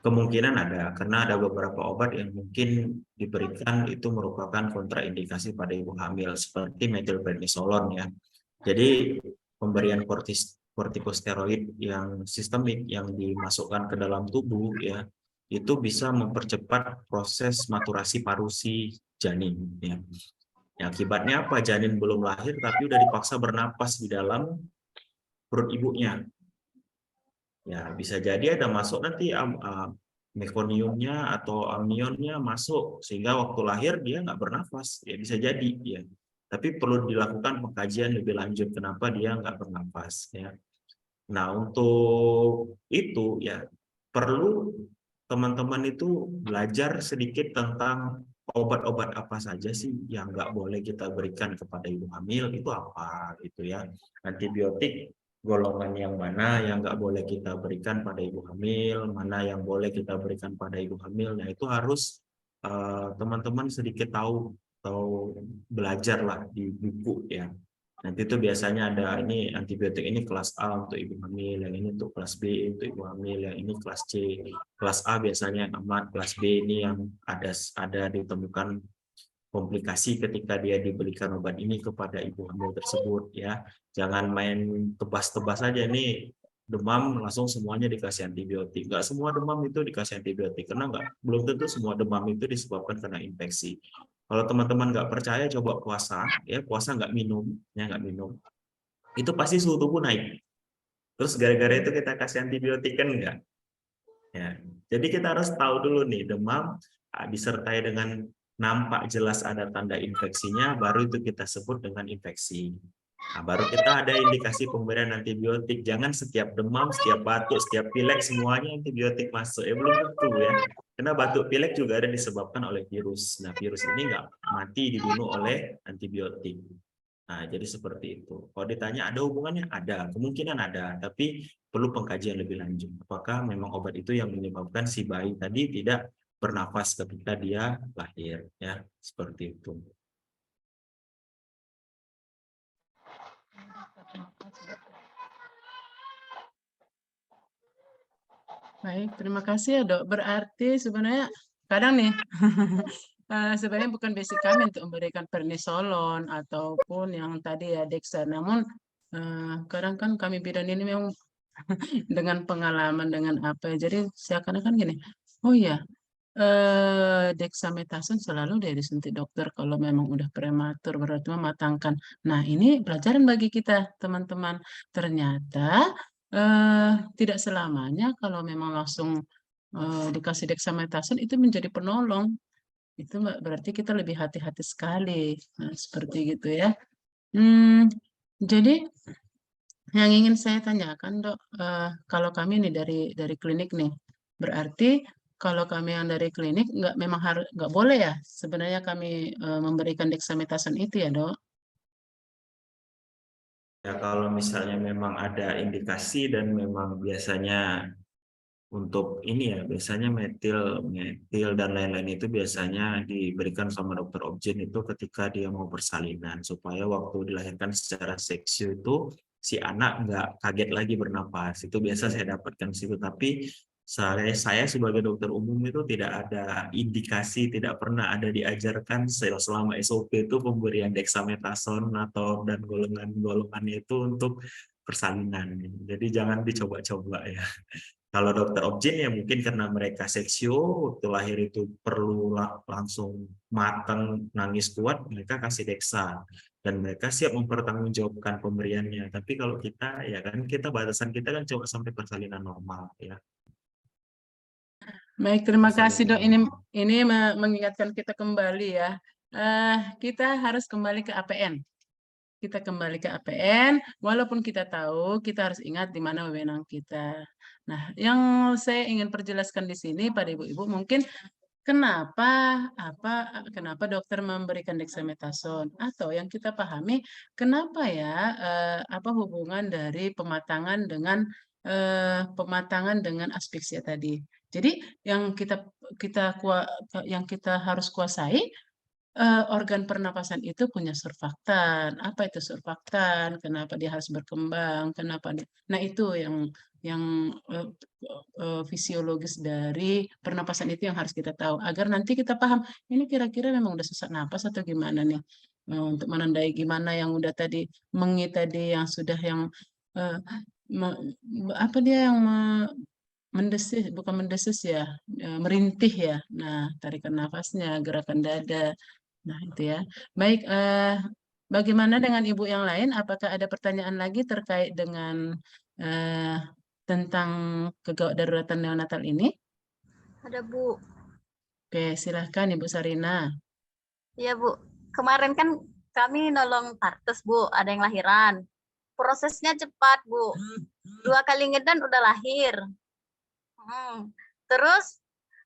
kemungkinan ada, karena ada beberapa obat yang mungkin diberikan itu merupakan kontraindikasi pada ibu hamil, seperti metilprednisolon ya. Jadi pemberian kortikosteroid yang sistemik yang dimasukkan ke dalam tubuh ya, itu bisa mempercepat proses maturasi parusi janin ya. Akibatnya apa? Janin belum lahir tapi udah dipaksa bernapas di dalam perut ibunya. Ya, bisa jadi ada masuk nanti mekoniumnya atau amnionnya masuk sehingga waktu lahir dia nggak bernafas. Ya bisa jadi ya. Tapi perlu dilakukan pengkajian lebih lanjut kenapa dia nggak bernafas ya. Nah, untuk itu ya perlu teman-teman itu belajar sedikit tentang obat-obat apa saja sih yang nggak boleh kita berikan kepada ibu hamil, itu apa gitu ya. Antibiotik golongan yang mana yang nggak boleh kita berikan pada ibu hamil, mana yang boleh kita berikan pada ibu hamil. Nah itu harus teman-teman sedikit tahu atau belajar lah di buku ya. Nanti itu biasanya ada ini antibiotik ini kelas A untuk ibu hamil, yang ini untuk kelas B untuk ibu hamil, yang ini kelas C. Kelas A biasanya yang aman, kelas B ini yang ada ditemukan komplikasi ketika dia diberikan obat ini kepada ibu hamil tersebut ya. Jangan main tebas-tebas aja nih demam langsung semuanya dikasih antibiotik. Nggak semua demam itu dikasih antibiotik karena belum tentu semua demam itu disebabkan karena infeksi. Kalau teman-teman nggak percaya, coba puasa, ya puasa nggak minum, itu pasti suhu tubuh naik. Terus gara-gara itu kita kasih antibiotik kan enggak? Ya, jadi kita harus tahu dulu nih demam disertai dengan nampak jelas ada tanda infeksinya, baru itu kita sebut dengan infeksi. Nah, baru kita ada indikasi pemberian antibiotik. Jangan setiap demam, setiap batuk, setiap pilek semuanya antibiotik masuk. Ya belum tentu ya. Karena batuk pilek juga ada disebabkan oleh virus. Nah, virus ini nggak mati dibunuh oleh antibiotik. Nah, jadi seperti itu. Kalau ditanya ada hubungannya? Ada. Kemungkinan ada. Tapi perlu pengkajian lebih lanjut. Apakah memang obat itu yang menyebabkan si bayi tadi tidak bernafas ketika dia lahir? Ya, seperti itu. Baik, terima kasih ya dok. Berarti sebenarnya kadang nih sebenarnya bukan basic kami untuk memberikan prednisolon ataupun yang tadi ya Dexa. Namun kadang kan kami bidan ini memang dengan pengalaman dengan apa ya. Jadi seakan-akan gini, oh ya dexamethasone selalu dia disuntik dokter kalau memang udah prematur berarti mematangkan. Nah ini pelajaran bagi kita teman-teman. Ternyata tidak selamanya kalau memang langsung dikasih dexamethasone itu menjadi penolong. Itu berarti kita lebih hati-hati sekali. Nah, seperti gitu ya. Jadi yang ingin saya tanyakan dok, kalau kami nih dari klinik nih, berarti kalau kami yang dari klinik memang harus nggak boleh ya sebenarnya kami memberikan dexamethasone itu ya dok? Ya kalau misalnya memang ada indikasi dan memang biasanya untuk ini ya biasanya metil dan lain-lain itu biasanya diberikan sama dokter obgyn itu ketika dia mau persalinan supaya waktu dilahirkan secara seksio itu si anak nggak kaget lagi bernapas. Itu biasa saya dapatkan situ. Tapi saya sebagai dokter umum itu tidak ada indikasi, tidak pernah ada diajarkan selama SOP itu pemberian dexamethasone dan golongannya itu untuk persalinan. Jadi jangan dicoba-coba ya. Kalau dokter obgyn ya mungkin karena mereka seksio waktu lahir itu perlu langsung matang nangis kuat, mereka kasih dexa dan mereka siap mempertanggungjawabkan pemberiannya. Tapi kalau kita ya kan batasan kita kan coba sampai persalinan normal ya. Baik, terima kasih dok. Ini mengingatkan kita kembali ya. Kita harus kembali ke APN. Kita kembali ke APN, walaupun kita tahu kita harus ingat di mana wewenang kita. Nah, yang saya ingin perjelaskan di sini pada ibu-ibu mungkin kenapa dokter memberikan dexamethasone atau yang kita pahami kenapa ya apa hubungan dari pematangan dengan aspeksia tadi. Jadi yang kita harus kuasai organ pernapasan itu punya surfaktan. Apa itu surfaktan? Kenapa dia harus berkembang? Nah itu yang fisiologis dari pernapasan itu yang harus kita tahu agar nanti kita paham ini kira-kira memang udah sesak napas atau gimana nih untuk menandai gimana yang udah tadi yang sudah yang apa dia yang mendesis bukan mendesis ya merintih ya. Nah tarikan nafasnya, gerakan dada. Nah, itu ya. Baik, bagaimana dengan ibu yang lain? Apakah ada pertanyaan lagi terkait dengan tentang kegawat daruratan neonatal ini? Ada, Bu. Oke, silahkan Ibu Sarina. Iya, Bu. Kemarin kan kami nolong partes, Bu. Ada yang lahiran. Prosesnya cepat, Bu. 2 kali ngedan udah lahir. Terus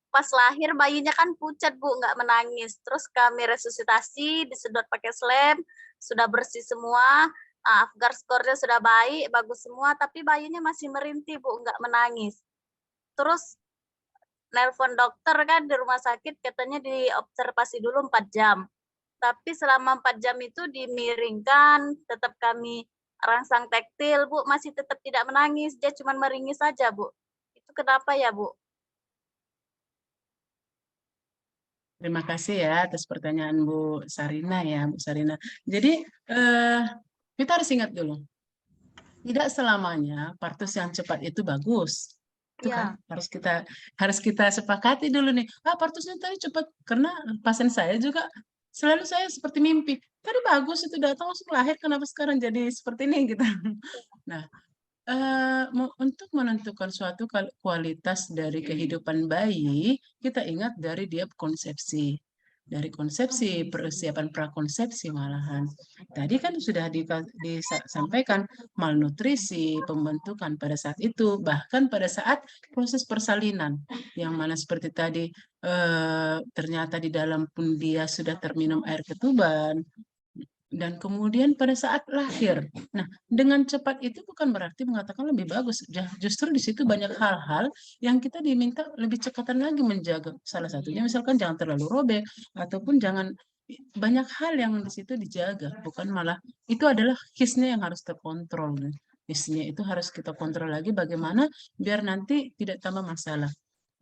pas lahir bayinya kan pucat Bu, nggak menangis. Terus kami resusitasi, disedot pakai slem, sudah bersih semua. Apgar skornya sudah baik, bagus semua, tapi bayinya masih merintih, Bu, nggak menangis. Terus nelpon dokter kan di rumah sakit, katanya diobservasi dulu 4 jam. Tapi selama 4 jam itu dimiringkan, tetap kami rangsang taktil, Bu, masih tetap tidak menangis, dia cuma meringis saja, Bu. Itu kenapa ya, Bu? Terima kasih ya atas pertanyaan Bu Sarina ya, Bu Sarina. Jadi kita harus ingat dulu, tidak selamanya partus yang cepat itu bagus. Itu kan harus kita sepakati dulu nih. Partusnya tadi cepat, karena pasien saya juga selalu saya seperti mimpi. Tadi bagus itu datang langsung lahir, kenapa sekarang jadi seperti ini gitu. Nah, untuk menentukan suatu kualitas dari kehidupan bayi, kita ingat dari dia konsepsi. Dari konsepsi, persiapan prakonsepsi malahan. Tadi kan sudah disampaikan malnutrisi, pembentukan pada saat itu, bahkan pada saat proses persalinan, yang mana seperti tadi ternyata di dalam pun dia sudah terminum air ketuban, dan kemudian pada saat lahir. Nah, dengan cepat itu bukan berarti mengatakan lebih bagus. Justru di situ banyak hal-hal yang kita diminta lebih cekatan lagi menjaga. Salah satunya misalkan jangan terlalu robek, ataupun jangan, banyak hal yang di situ dijaga. Bukan malah, itu adalah hisnya yang harus terkontrol. Hisnya itu harus kita kontrol lagi bagaimana biar nanti tidak tambah masalah.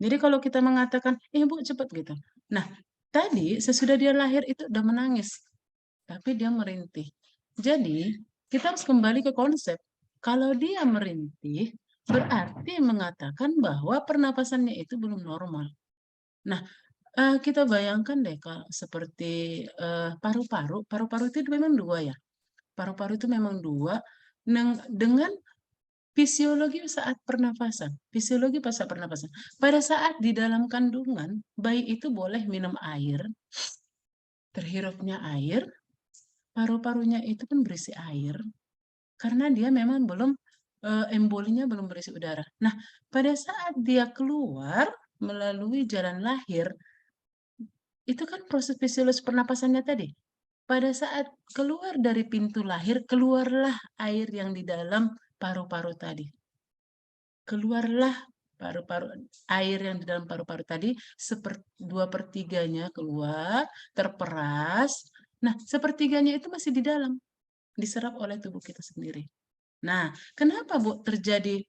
Jadi kalau kita mengatakan, Bu cepat gitu. Nah, tadi sesudah dia lahir itu udah menangis, tapi dia merintih. Jadi, kita harus kembali ke konsep. Kalau dia merintih, berarti mengatakan bahwa pernapasannya itu belum normal. Nah, kita bayangkan deh, seperti paru-paru. Paru-paru itu memang 2 ya. Paru-paru itu memang 2 dengan fisiologi saat pernapasan. Fisiologi pada saat pernapasan. Pada saat di dalam kandungan, bayi itu boleh minum air, terhirupnya air, paru-parunya itu pun berisi air, karena dia memang belum, embolinya belum berisi udara. Nah, pada saat dia keluar melalui jalan lahir, itu kan proses fisiologis pernapasannya tadi. Pada saat keluar dari pintu lahir, keluarlah air yang di dalam paru-paru tadi. Keluarlah air yang di dalam paru-paru tadi, 2/3-nya keluar, terperas. Nah, 1/3-nya itu masih di dalam, diserap oleh tubuh kita sendiri. Nah, kenapa Bu terjadi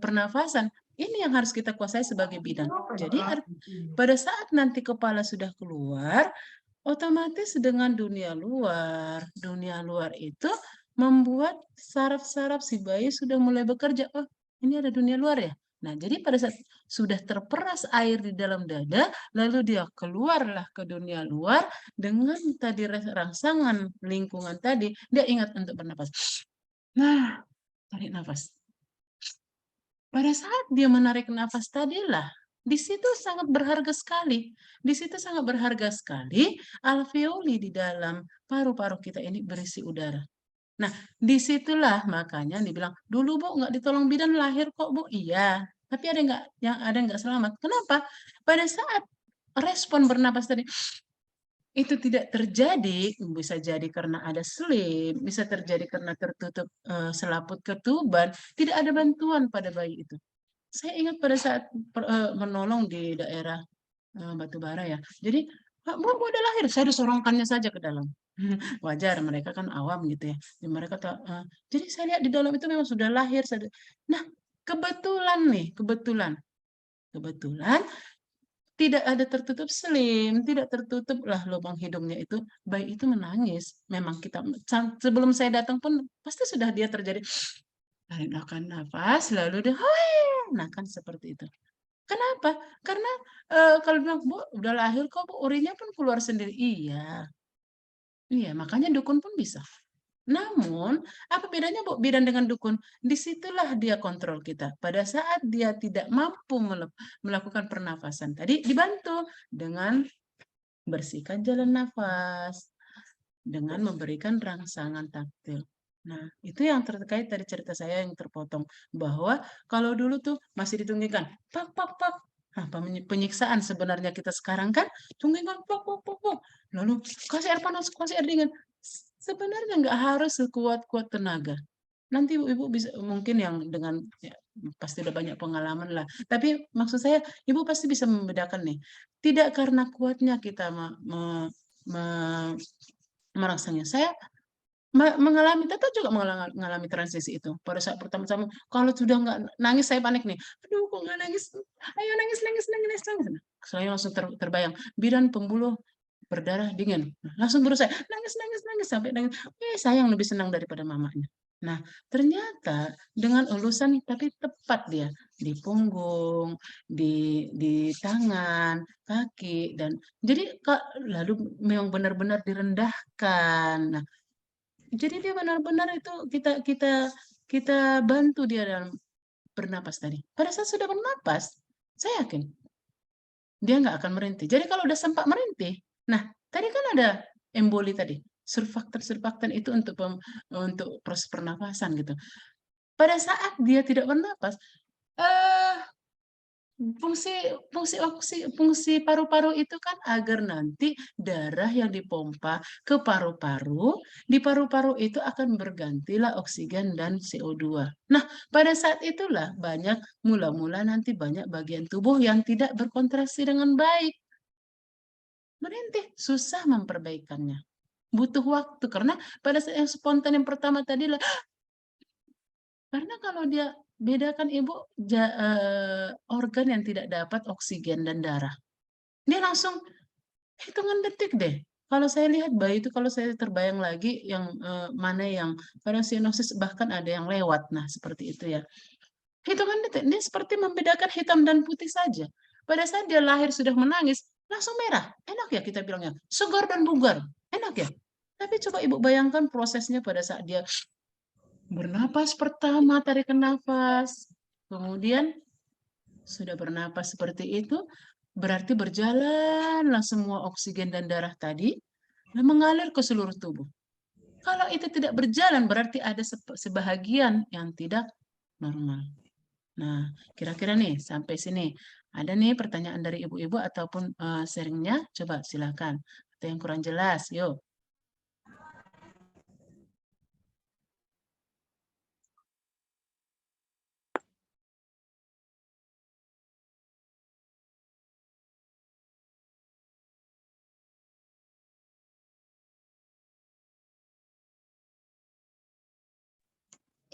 pernafasan? Ini yang harus kita kuasai sebagai bidan. Jadi pada saat nanti kepala sudah keluar, otomatis dengan dunia luar itu membuat saraf-saraf si bayi sudah mulai bekerja. Oh, ini ada dunia luar ya? Nah, jadi pada saat sudah terperas air di dalam dada, lalu dia keluarlah ke dunia luar dengan tadi rangsangan lingkungan tadi, dia ingat untuk bernapas. Nah, tarik nafas. Pada saat dia menarik nafas tadilah, di situ sangat berharga sekali. Di situ sangat berharga sekali alveoli di dalam paru-paru kita ini berisi udara. Nah, disitulah makanya dibilang, dulu Bu nggak ditolong bidan lahir kok Bu. Iya, tapi ada nggak selamat. Kenapa? Pada saat respon bernapas tadi itu tidak terjadi, bisa jadi karena ada selip, bisa terjadi karena tertutup selaput ketuban, tidak ada bantuan pada bayi itu. Saya ingat pada saat menolong di daerah Batubara ya. Jadi, Bu udah lahir, saya disorongkannya saja ke dalam. Wajar, mereka kan awam gitu ya. Mereka jadi saya lihat di dalam itu memang sudah lahir. Nah, kebetulan tidak ada tertutup selim, tidak tertutup lah lubang hidungnya itu, bayi itu menangis. Memang kita sebelum saya datang pun pasti sudah dia terjadi tarik nafas, lalu dia, nah kan seperti itu. Kenapa? Karena kalau bilang, Bu, udah lahir kok, Bu, urinnya pun keluar sendiri. Iya. Iya, makanya dukun pun bisa. Namun, apa bedanya, Bu, bidan dengan dukun? Disitulah dia kontrol kita. Pada saat dia tidak mampu melakukan pernafasan tadi, dibantu dengan bersihkan jalan nafas, dengan memberikan rangsangan taktil. Nah, itu yang terkait dari cerita saya yang terpotong. Bahwa kalau dulu tuh masih ditunggingkan, pak. Nah, penyiksaan sebenarnya kita sekarang kan, tunggingkan, pak. Lalu kasih air panas, kasih air dingin. sebenarnya nggak harus sekuat-kuat tenaga. Nanti ibu bisa mungkin yang dengan ya, pasti udah banyak pengalaman lah. Tapi maksud saya ibu pasti bisa membedakan nih. Tidak karena kuatnya kita merangsangnya. Saya mengalami, Tata juga mengalami transisi itu. Pada saat pertama-tama, kalau sudah nggak nangis, saya panik nih. Aduh, kok nggak nangis? Ayo nangis, nangis, nangis, nangis. Saya langsung terbayang, bidan pembuluh berdarah dingin. Langsung berusaha, nangis, nangis, nangis, sampai nangis. Sayang lebih senang daripada mamanya. Nah, ternyata dengan ulusan, tapi tepat dia. Di punggung, di tangan, kaki, dan jadi lalu memang benar-benar direndahkan. Nah, jadi dia benar-benar itu kita bantu dia dalam bernapas tadi. Pada saat sudah bernapas, saya yakin dia nggak akan merintih. Jadi kalau udah sempat merintih, nah tadi kan ada emboli tadi, surfaktan itu untuk proses pernapasan gitu. Pada saat dia tidak bernapas, fungsi paru-paru itu kan agar nanti darah yang dipompa ke paru-paru, di paru-paru itu akan bergantilah oksigen dan CO2. Nah, pada saat itulah mula-mula nanti banyak bagian tubuh yang tidak berkontraksi dengan baik. Merintih, susah memperbaikannya. Butuh waktu, karena pada saat yang spontan yang pertama tadi lah, karena kalau dia bedakan ibu organ yang tidak dapat oksigen dan darah. Dia langsung hitungan detik deh. Kalau saya lihat bayi itu, kalau saya terbayang lagi yang mana yang pada sianosis bahkan ada yang lewat. Nah, seperti itu ya. Hitungan detik, ini seperti membedakan hitam dan putih saja. Pada saat dia lahir sudah menangis, langsung merah. Enak ya kita bilangnya. Segar dan bugar. Enak ya. Tapi coba ibu bayangkan prosesnya pada saat dia bernapas pertama, tarikan nafas. Kemudian sudah bernapas seperti itu, berarti berjalanlah semua oksigen dan darah tadi dan mengalir ke seluruh tubuh. Kalau itu tidak berjalan, berarti ada sebahagian yang tidak normal. Nah, kira-kira nih sampai sini. Ada nih pertanyaan dari ibu-ibu ataupun sharingnya? Coba silakan. Atau yang kurang jelas, yuk.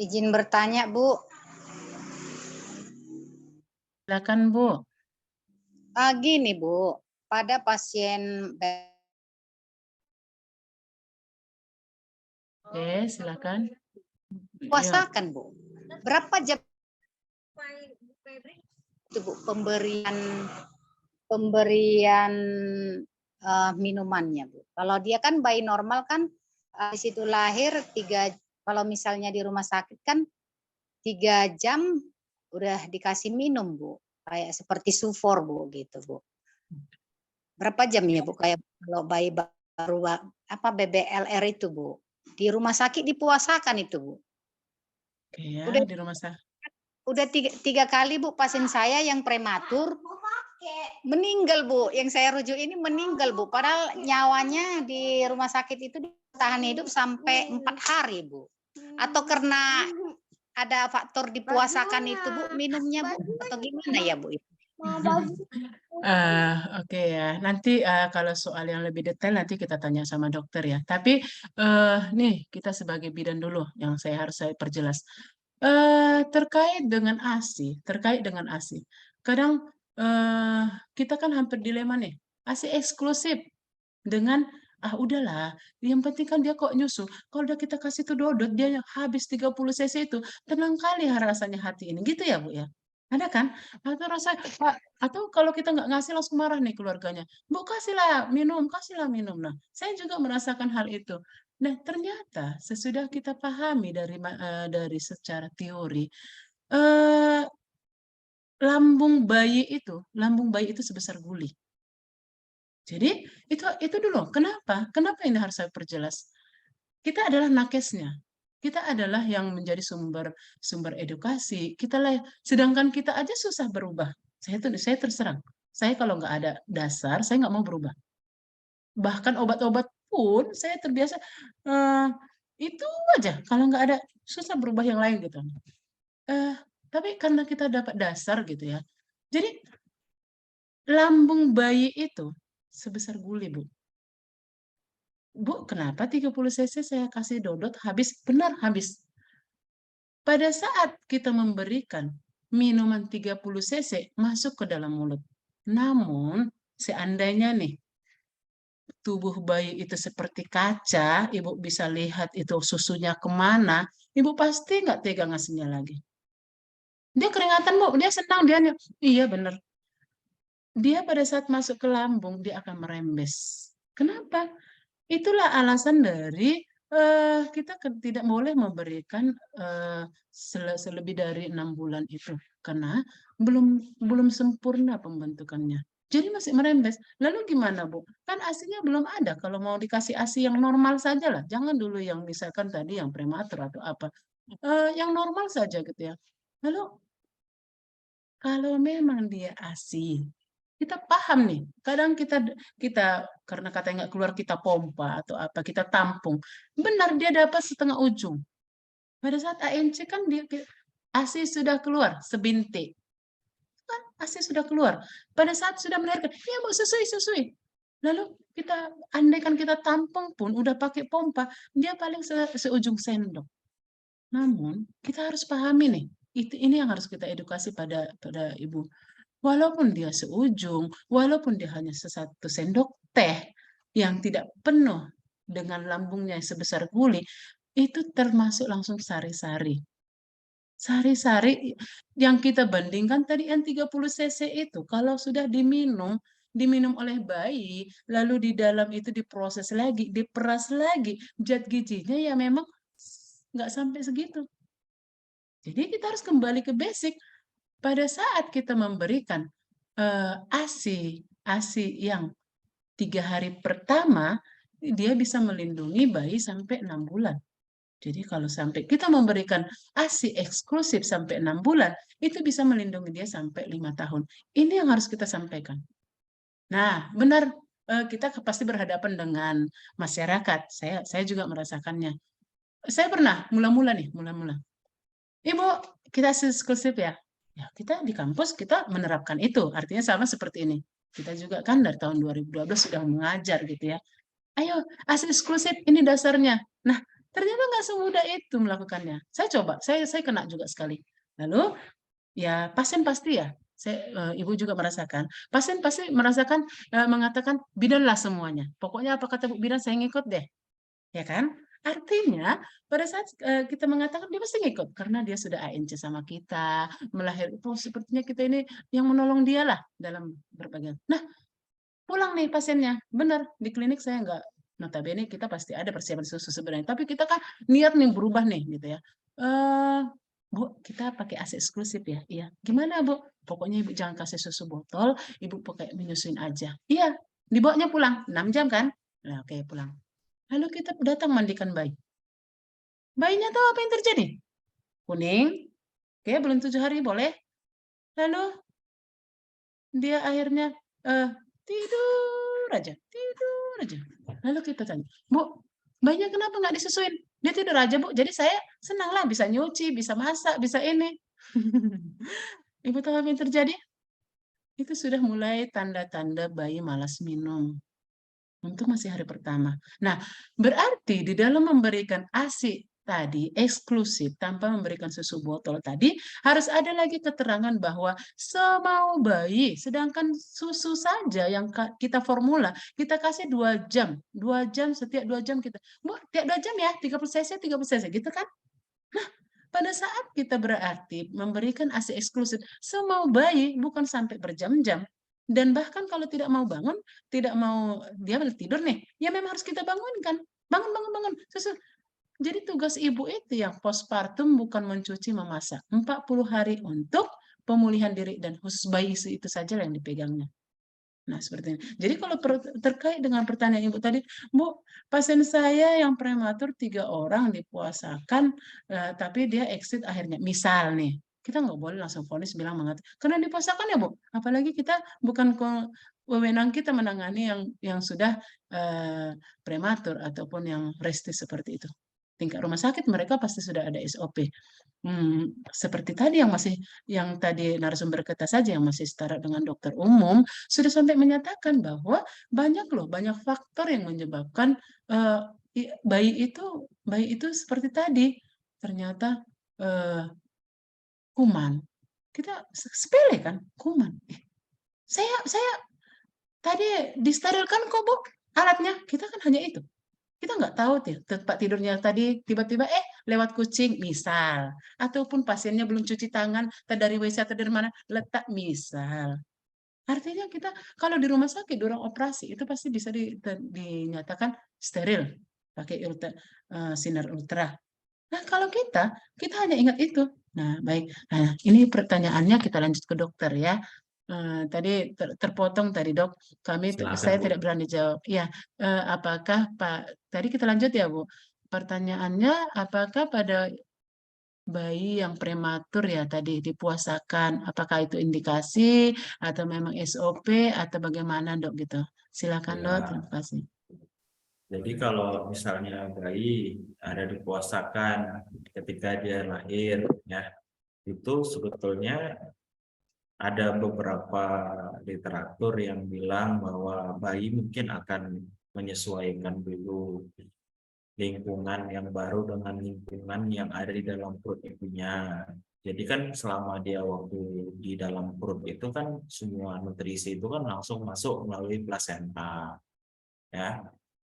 Izin bertanya, Bu. Silakan, Bu. Gini, Bu. Pada pasien... Oke, silakan. Puasakan, Bu. Berapa jam itu, Bu, pemberian minumannya, Bu? Kalau dia kan bayi normal kan di situ lahir 3, kalau misalnya di rumah sakit kan 3 jam udah dikasih minum, Bu. Kayak seperti sufor, Bu, gitu, Bu. Berapa jam ya, Bu? Kayak kalau bayi baru BBLR itu, Bu. Di rumah sakit dipuasakan itu, Bu. Oke ya, Udah di rumah sakit. Udah 3 kali, Bu, pasien saya yang prematur meninggal, Bu. Yang saya rujuk ini meninggal, Bu. Padahal nyawanya di rumah sakit itu tahan hidup sampai 4 hari, Bu. Atau karena ada faktor dipuasakan itu, Bu, minumnya, Bu, atau gimana ya, Bu? Oke ya, nanti kalau soal yang lebih detail nanti kita tanya sama dokter ya. Tapi nih kita sebagai bidan dulu yang harus saya perjelas. Terkait dengan ASI, kadang kita kan hampir dilema nih, ASI eksklusif dengan udahlah, yang penting kan dia kok nyusu. Kalau udah kita kasih tuh dodot, dia habis 30 cc itu, tenang kali rasanya hati ini, gitu ya Bu ya? Ada kan? Atau rasa atau kalau kita nggak ngasih langsung marah nih keluarganya, Bu kasihlah minum. Nah, saya juga merasakan hal itu. Nah, ternyata sesudah kita pahami dari secara teori, lambung bayi itu sebesar guli. Jadi itu dulu. Kenapa ini harus saya perjelas? Kita adalah nakesnya. Kita adalah yang menjadi sumber edukasi. Sedangkan kita aja susah berubah. Saya terserang. Saya kalau nggak ada dasar, saya nggak mau berubah. Bahkan obat-obat pun saya terbiasa itu aja. Kalau nggak ada, susah berubah yang lain gitu. Tapi karena kita dapat dasar gitu ya. Jadi lambung bayi itu sebesar guli, Bu. Bu, kenapa 30 cc saya kasih dodot habis? Benar, habis. Pada saat kita memberikan minuman 30 cc masuk ke dalam mulut. Namun, seandainya nih, tubuh bayi itu seperti kaca, ibu bisa lihat itu susunya kemana, ibu pasti nggak tega ngasihnya lagi. Dia keringatan, Bu, dia senang, iya benar. Dia pada saat masuk ke lambung, dia akan merembes. Kenapa? Itulah alasan dari kita tidak boleh memberikan selebih dari 6 bulan itu. Karena belum sempurna pembentukannya. Jadi masih merembes. Lalu gimana, Bu? Kan ASI-nya belum ada. Kalau mau dikasih ASI yang normal saja lah. Jangan dulu yang misalkan tadi yang prematur atau apa. Yang normal saja gitu ya. Lalu kalau memang dia ASI, kita paham nih. Kadang kita karena katanya nggak keluar, kita pompa atau apa, kita tampung. Benar dia dapat setengah ujung. Pada saat ANC kan dia ASI sudah keluar sebintik. Kan ASI sudah keluar. Pada saat sudah melahirkan, ya mau susui. Lalu kita andaikan kita tampung pun udah pakai pompa, dia paling seujung sendok. Namun kita harus pahami nih, ini yang harus kita edukasi pada ibu. Walaupun dia seujung, walaupun dia hanya 1 sendok teh yang tidak penuh dengan lambungnya sebesar guli, itu termasuk langsung sari-sari. Sari-sari yang kita bandingkan tadi yang 30 cc itu, kalau sudah diminum oleh bayi, lalu di dalam itu diproses lagi, diperas lagi, zat gizinya ya memang nggak sampai segitu. Jadi kita harus kembali ke basic. Pada saat kita memberikan ASI yang 3 hari pertama, dia bisa melindungi bayi sampai 6 bulan. Jadi kalau sampai kita memberikan ASI eksklusif sampai 6 bulan, itu bisa melindungi dia sampai 5 tahun. Ini yang harus kita sampaikan. Nah, benar, kita pasti berhadapan dengan masyarakat. Saya juga merasakannya. Saya pernah, mula-mula. Ibu, kita ASI eksklusif ya. Ya, kita di kampus kita menerapkan itu. Artinya sama seperti ini. Kita juga kan dari tahun 2012 sudah mengajar gitu ya. Ayo, ASI eksklusif, ini dasarnya. Nah, ternyata nggak semudah itu melakukannya. Saya coba, saya kena juga sekali. Lalu, ya pasien pasti ya, ibu juga merasakan. Pasien pasti merasakan, mengatakan, bidanlah semuanya. Pokoknya apa kata Bu Bidan, saya ngikut deh. Ya kan? Artinya pada saat kita mengatakan, dia pasti ngikut karena dia sudah ANC sama kita, melahirkan, sepertinya kita ini yang menolong dia lah dalam berbagai. Nah, pulang nih pasiennya. Benar, di klinik saya nggak, notabene kita pasti ada persiapan susu sebenarnya, tapi kita kan niat nih berubah nih gitu ya. Bu, kita pakai ASI eksklusif ya? Iya. Gimana, Bu? Pokoknya Ibu jangan kasih susu botol, Ibu pakai menyusuin aja. Iya, dibawanya pulang, 6 jam kan? Nah, oke, pulang. Lalu kita datang mandikan bayi. Bayinya tahu apa yang terjadi? Kuning, oke, belum 7 hari boleh. Lalu dia akhirnya tidur aja. Lalu kita tanya, Bu, bayinya kenapa nggak disusuin? Dia tidur aja, Bu. Jadi saya senang lah, bisa nyuci, bisa masak, bisa ini. Ibu tahu apa yang terjadi? Itu sudah mulai tanda-tanda bayi malas minum. Untuk masih hari pertama. Nah, berarti di dalam memberikan ASI tadi eksklusif tanpa memberikan susu botol tadi, harus ada lagi keterangan bahwa semau bayi, sedangkan susu saja yang kita formula, kita kasih 2 jam. 2 jam, setiap 2 jam kita, Bu, tiap 2 jam ya, 30 cc, gitu kan? Nah, pada saat kita berarti memberikan ASI eksklusif, semau bayi bukan sampai berjam-jam. Dan bahkan kalau tidak mau bangun, tidak mau dia tidur nih, ya memang harus kita bangunkan. Bangun. Susu. Jadi tugas ibu itu yang postpartum bukan mencuci, memasak. 40 hari untuk pemulihan diri dan khusus bayi itu saja yang dipegangnya. Nah, seperti ini. Jadi kalau terkait dengan pertanyaan Ibu tadi, Bu, pasien saya yang prematur 3 orang dipuasakan, tapi dia exit akhirnya. Misal nih, kita nggak boleh langsung vonis bilang karena dipuasakan ya Bu. Apalagi kita bukan wewenang kita menangani yang sudah prematur ataupun yang restis seperti itu. Tingkat rumah sakit mereka pasti sudah ada SOP. Seperti tadi yang tadi narasumber kita saja yang masih setara dengan dokter umum sudah sampai menyatakan bahwa banyak faktor yang menyebabkan bayi itu seperti tadi ternyata kuman. Kita sepele kan kuman. Saya tadi disterilkan kok Bu alatnya, kita kan hanya itu. Kita nggak tahu tempat tidurnya tadi tiba-tiba lewat kucing misal, ataupun pasiennya belum cuci tangan, dari WC atau dari mana letak misal. Artinya kita kalau di rumah sakit di ruang operasi itu pasti bisa dinyatakan steril pakai sinar ultra. Nah kalau kita hanya ingat itu. Nah baik, nah ini pertanyaannya kita lanjut ke dokter ya. Tadi terpotong tadi dok, saya tidak berani jawab. Ya, apakah Pak? Tadi kita lanjut ya Bu. Pertanyaannya, apakah pada bayi yang prematur ya tadi dipuasakan, apakah itu indikasi atau memang SOP atau bagaimana dok gitu? Silakan dok, terima kasih. Jadi kalau misalnya bayi ada dipuasakan ketika dia lahir, ya itu sebetulnya ada beberapa literatur yang bilang bahwa bayi mungkin akan menyesuaikan dulu lingkungan yang baru dengan lingkungan yang ada di dalam perut ibunya. Jadi kan selama dia waktu di dalam perut itu kan semua nutrisi itu kan langsung masuk melalui plasenta, ya.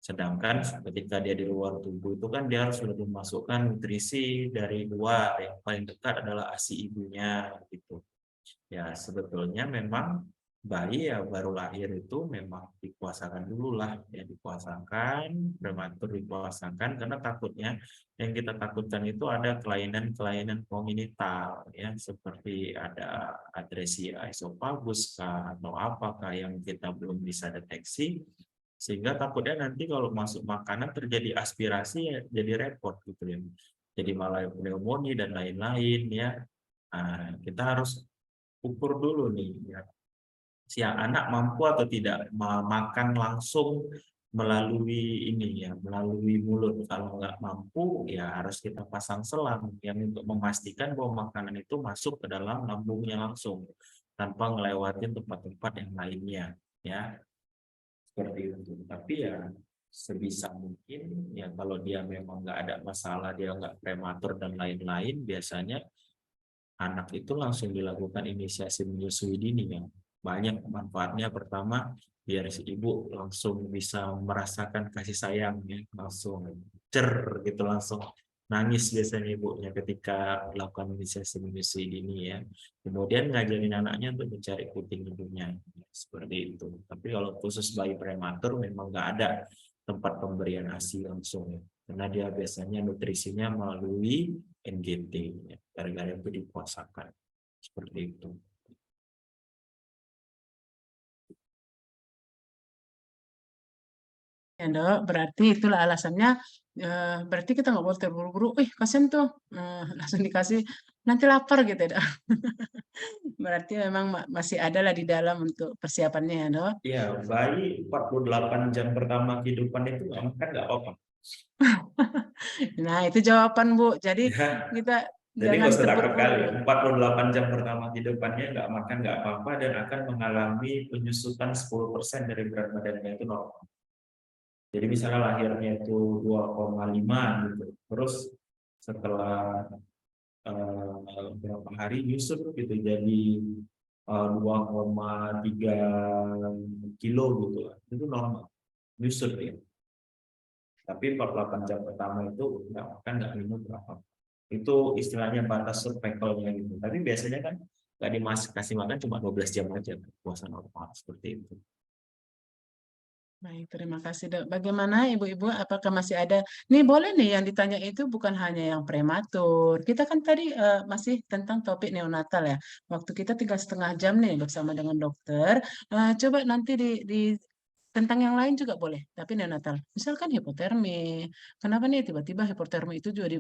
Sedangkan ketika dia di luar tubuh itu kan dia harus lebih memasukkan nutrisi dari luar, yang paling dekat adalah ASI ibunya gitu. Ya sebetulnya memang bayi ya baru lahir itu memang dipuasakan dulu lah, ya dipuasakan, prematur dipuasakan karena takutnya yang kita takutkan itu ada kelainan-kelainan kongenital ya seperti ada atresia esofagus atau apakah yang kita belum bisa deteksi, sehingga takutnya nanti kalau masuk makanan terjadi aspirasi ya jadi repot gitu ya, jadi malah pneumonia dan lain-lain ya. Kita harus ukur dulu nih ya, si anak mampu atau tidak makan langsung melalui ini ya, melalui mulut. Kalau nggak mampu ya harus kita pasang selang yang untuk memastikan bahwa makanan itu masuk ke dalam lambungnya langsung tanpa ngelewatin tempat-tempat yang lainnya ya, seperti itu. Tapi ya sebisa mungkin ya kalau dia memang nggak ada masalah, dia nggak prematur dan lain-lain, biasanya anak itu langsung dilakukan inisiasi menyusui dini yang banyak manfaatnya. Pertama, biar si ibu langsung bisa merasakan kasih sayang ya, langsung gitu, langsung nangis biasanya ibunya ketika melakukan inisiasi menyusui dini ya. Kemudian ngajarin anaknya untuk mencari puting ibunya seperti itu. Tapi kalau khusus bayi prematur memang nggak ada tempat pemberian ASI langsung ya, karena dia biasanya nutrisinya melalui NGT ya, gara-gara itu dipuasakan seperti itu. Ya dok, berarti itulah alasannya. Berarti kita nggak boleh terburu-buru. Kasian tuh, langsung dikasih nanti lapar gitu ya dok. Berarti memang masih ada lah di dalam untuk persiapannya ya dok. Iya, bayi 48 jam pertama kehidupan itu nggak makan nggak apa-apa. Nah itu jawaban Bu. Jadi Ya. kita Jadi jangan nggak usah takut kali, terburu-buru. 48 jam pertama kehidupannya nggak makan nggak apa-apa dan akan mengalami penyusutan 10% dari berat badannya itu normal. Jadi misalnya lahirnya itu 2,5 gitu, terus setelah berapa hari nyusut gitu jadi 2,3 kilo gitu, itu normal, nyusut ya. Tapi 48 jam pertama itu nggak makan nggak minum berapa. Itu istilahnya batas survivalnya gitu. Tapi biasanya kan nggak dikasih makan cuma 12 jam aja puasa normal seperti itu. Baik, terima kasih dok. Bagaimana ibu-ibu? Apakah masih ada? Nih boleh nih yang ditanya itu bukan hanya yang prematur. Kita kan tadi masih tentang topik neonatal ya. Waktu kita 3,5 jam nih bersama dengan dokter. Coba nanti tentang yang lain juga boleh. Tapi neonatal. Misalkan hipotermi. Kenapa nih tiba-tiba hipotermi itu jadi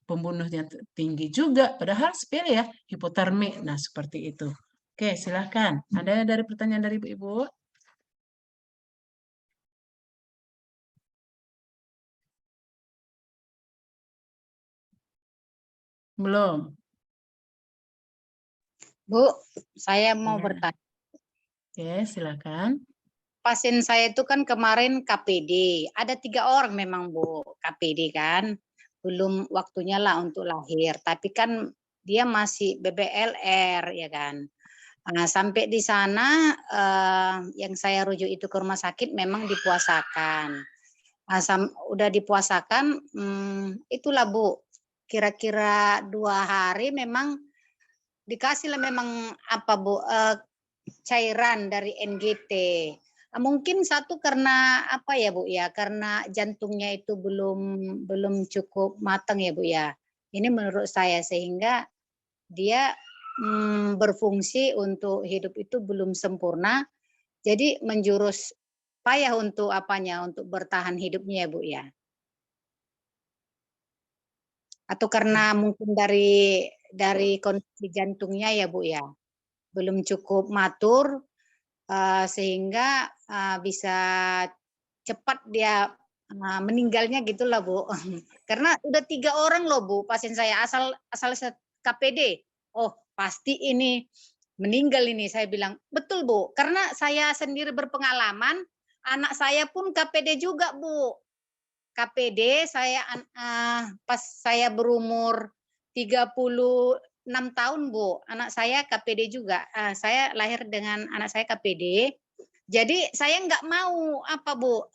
pembunuhnya tinggi juga. Padahal sepele ya hipotermi. Nah seperti itu. Oke silahkan. Ada dari pertanyaan dari ibu-ibu? Belum. Bu, saya mau Ya. bertanya. Oke, silakan. Pasien saya itu kan kemarin KPD. Ada 3 orang memang Bu KPD kan. Belum waktunya lah untuk lahir. Tapi kan dia masih BBLR ya kan. Nah, sampai di sana yang saya rujuk itu ke rumah sakit memang dipuasakan. Nah, udah dipuasakan, itulah Bu. Kira-kira 2 hari memang dikasih lah memang apa Bu, cairan dari NGT. Mungkin satu karena apa ya Bu ya, karena jantungnya itu belum cukup matang ya Bu ya. Ini menurut saya sehingga dia berfungsi untuk hidup itu belum sempurna. Jadi menjurus payah untuk apanya, untuk bertahan hidupnya ya Bu ya. Atau karena mungkin dari kondisi jantungnya ya Bu ya, belum cukup matur sehingga bisa cepat dia meninggalnya gitulah Bu. Karena udah 3 orang loh Bu pasien saya asal KPD. Oh pasti ini meninggal ini saya bilang. Betul Bu, karena saya sendiri berpengalaman, anak saya pun KPD juga Bu. KPD saya pas saya berumur 36 tahun Bu, anak saya KPD juga. Saya lahir dengan anak saya KPD. Jadi saya nggak mau apa Bu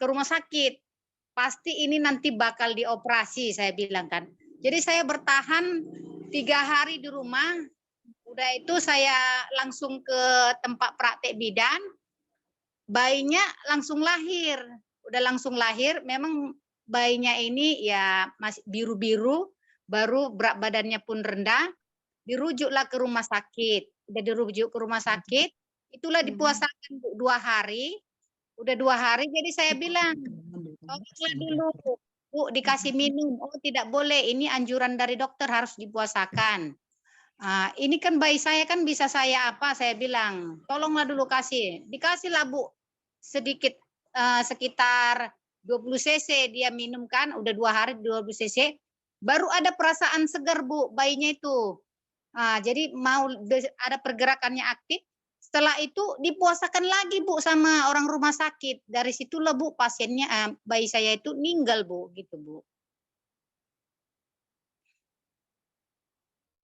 ke rumah sakit. Pasti ini nanti bakal dioperasi saya bilang kan. Jadi saya bertahan 3 hari di rumah. Udah itu saya langsung ke tempat praktek bidan. Bayinya langsung lahir. Udah langsung lahir, memang bayinya ini ya masih biru-biru, baru berat badannya pun rendah, dirujuklah ke rumah sakit. Udah dirujuk ke rumah sakit, itulah dipuasakan 2 hari. Udah 2 hari, jadi saya bilang, tolonglah dulu Bu dikasih minum. Oh tidak boleh, ini anjuran dari dokter harus dipuasakan. Ini kan bayi saya kan bisa saya apa, saya bilang, tolonglah dulu kasih. Dikasihlah Bu sedikit sekitar 20 cc dia minum kan, udah 2 hari 20 cc, baru ada perasaan segar Bu bayinya itu. Jadi mau ada pergerakannya aktif. Setelah itu dipuasakan lagi Bu sama orang rumah sakit. Dari situlah Bu pasiennya bayi saya itu meninggal Bu gitu Bu.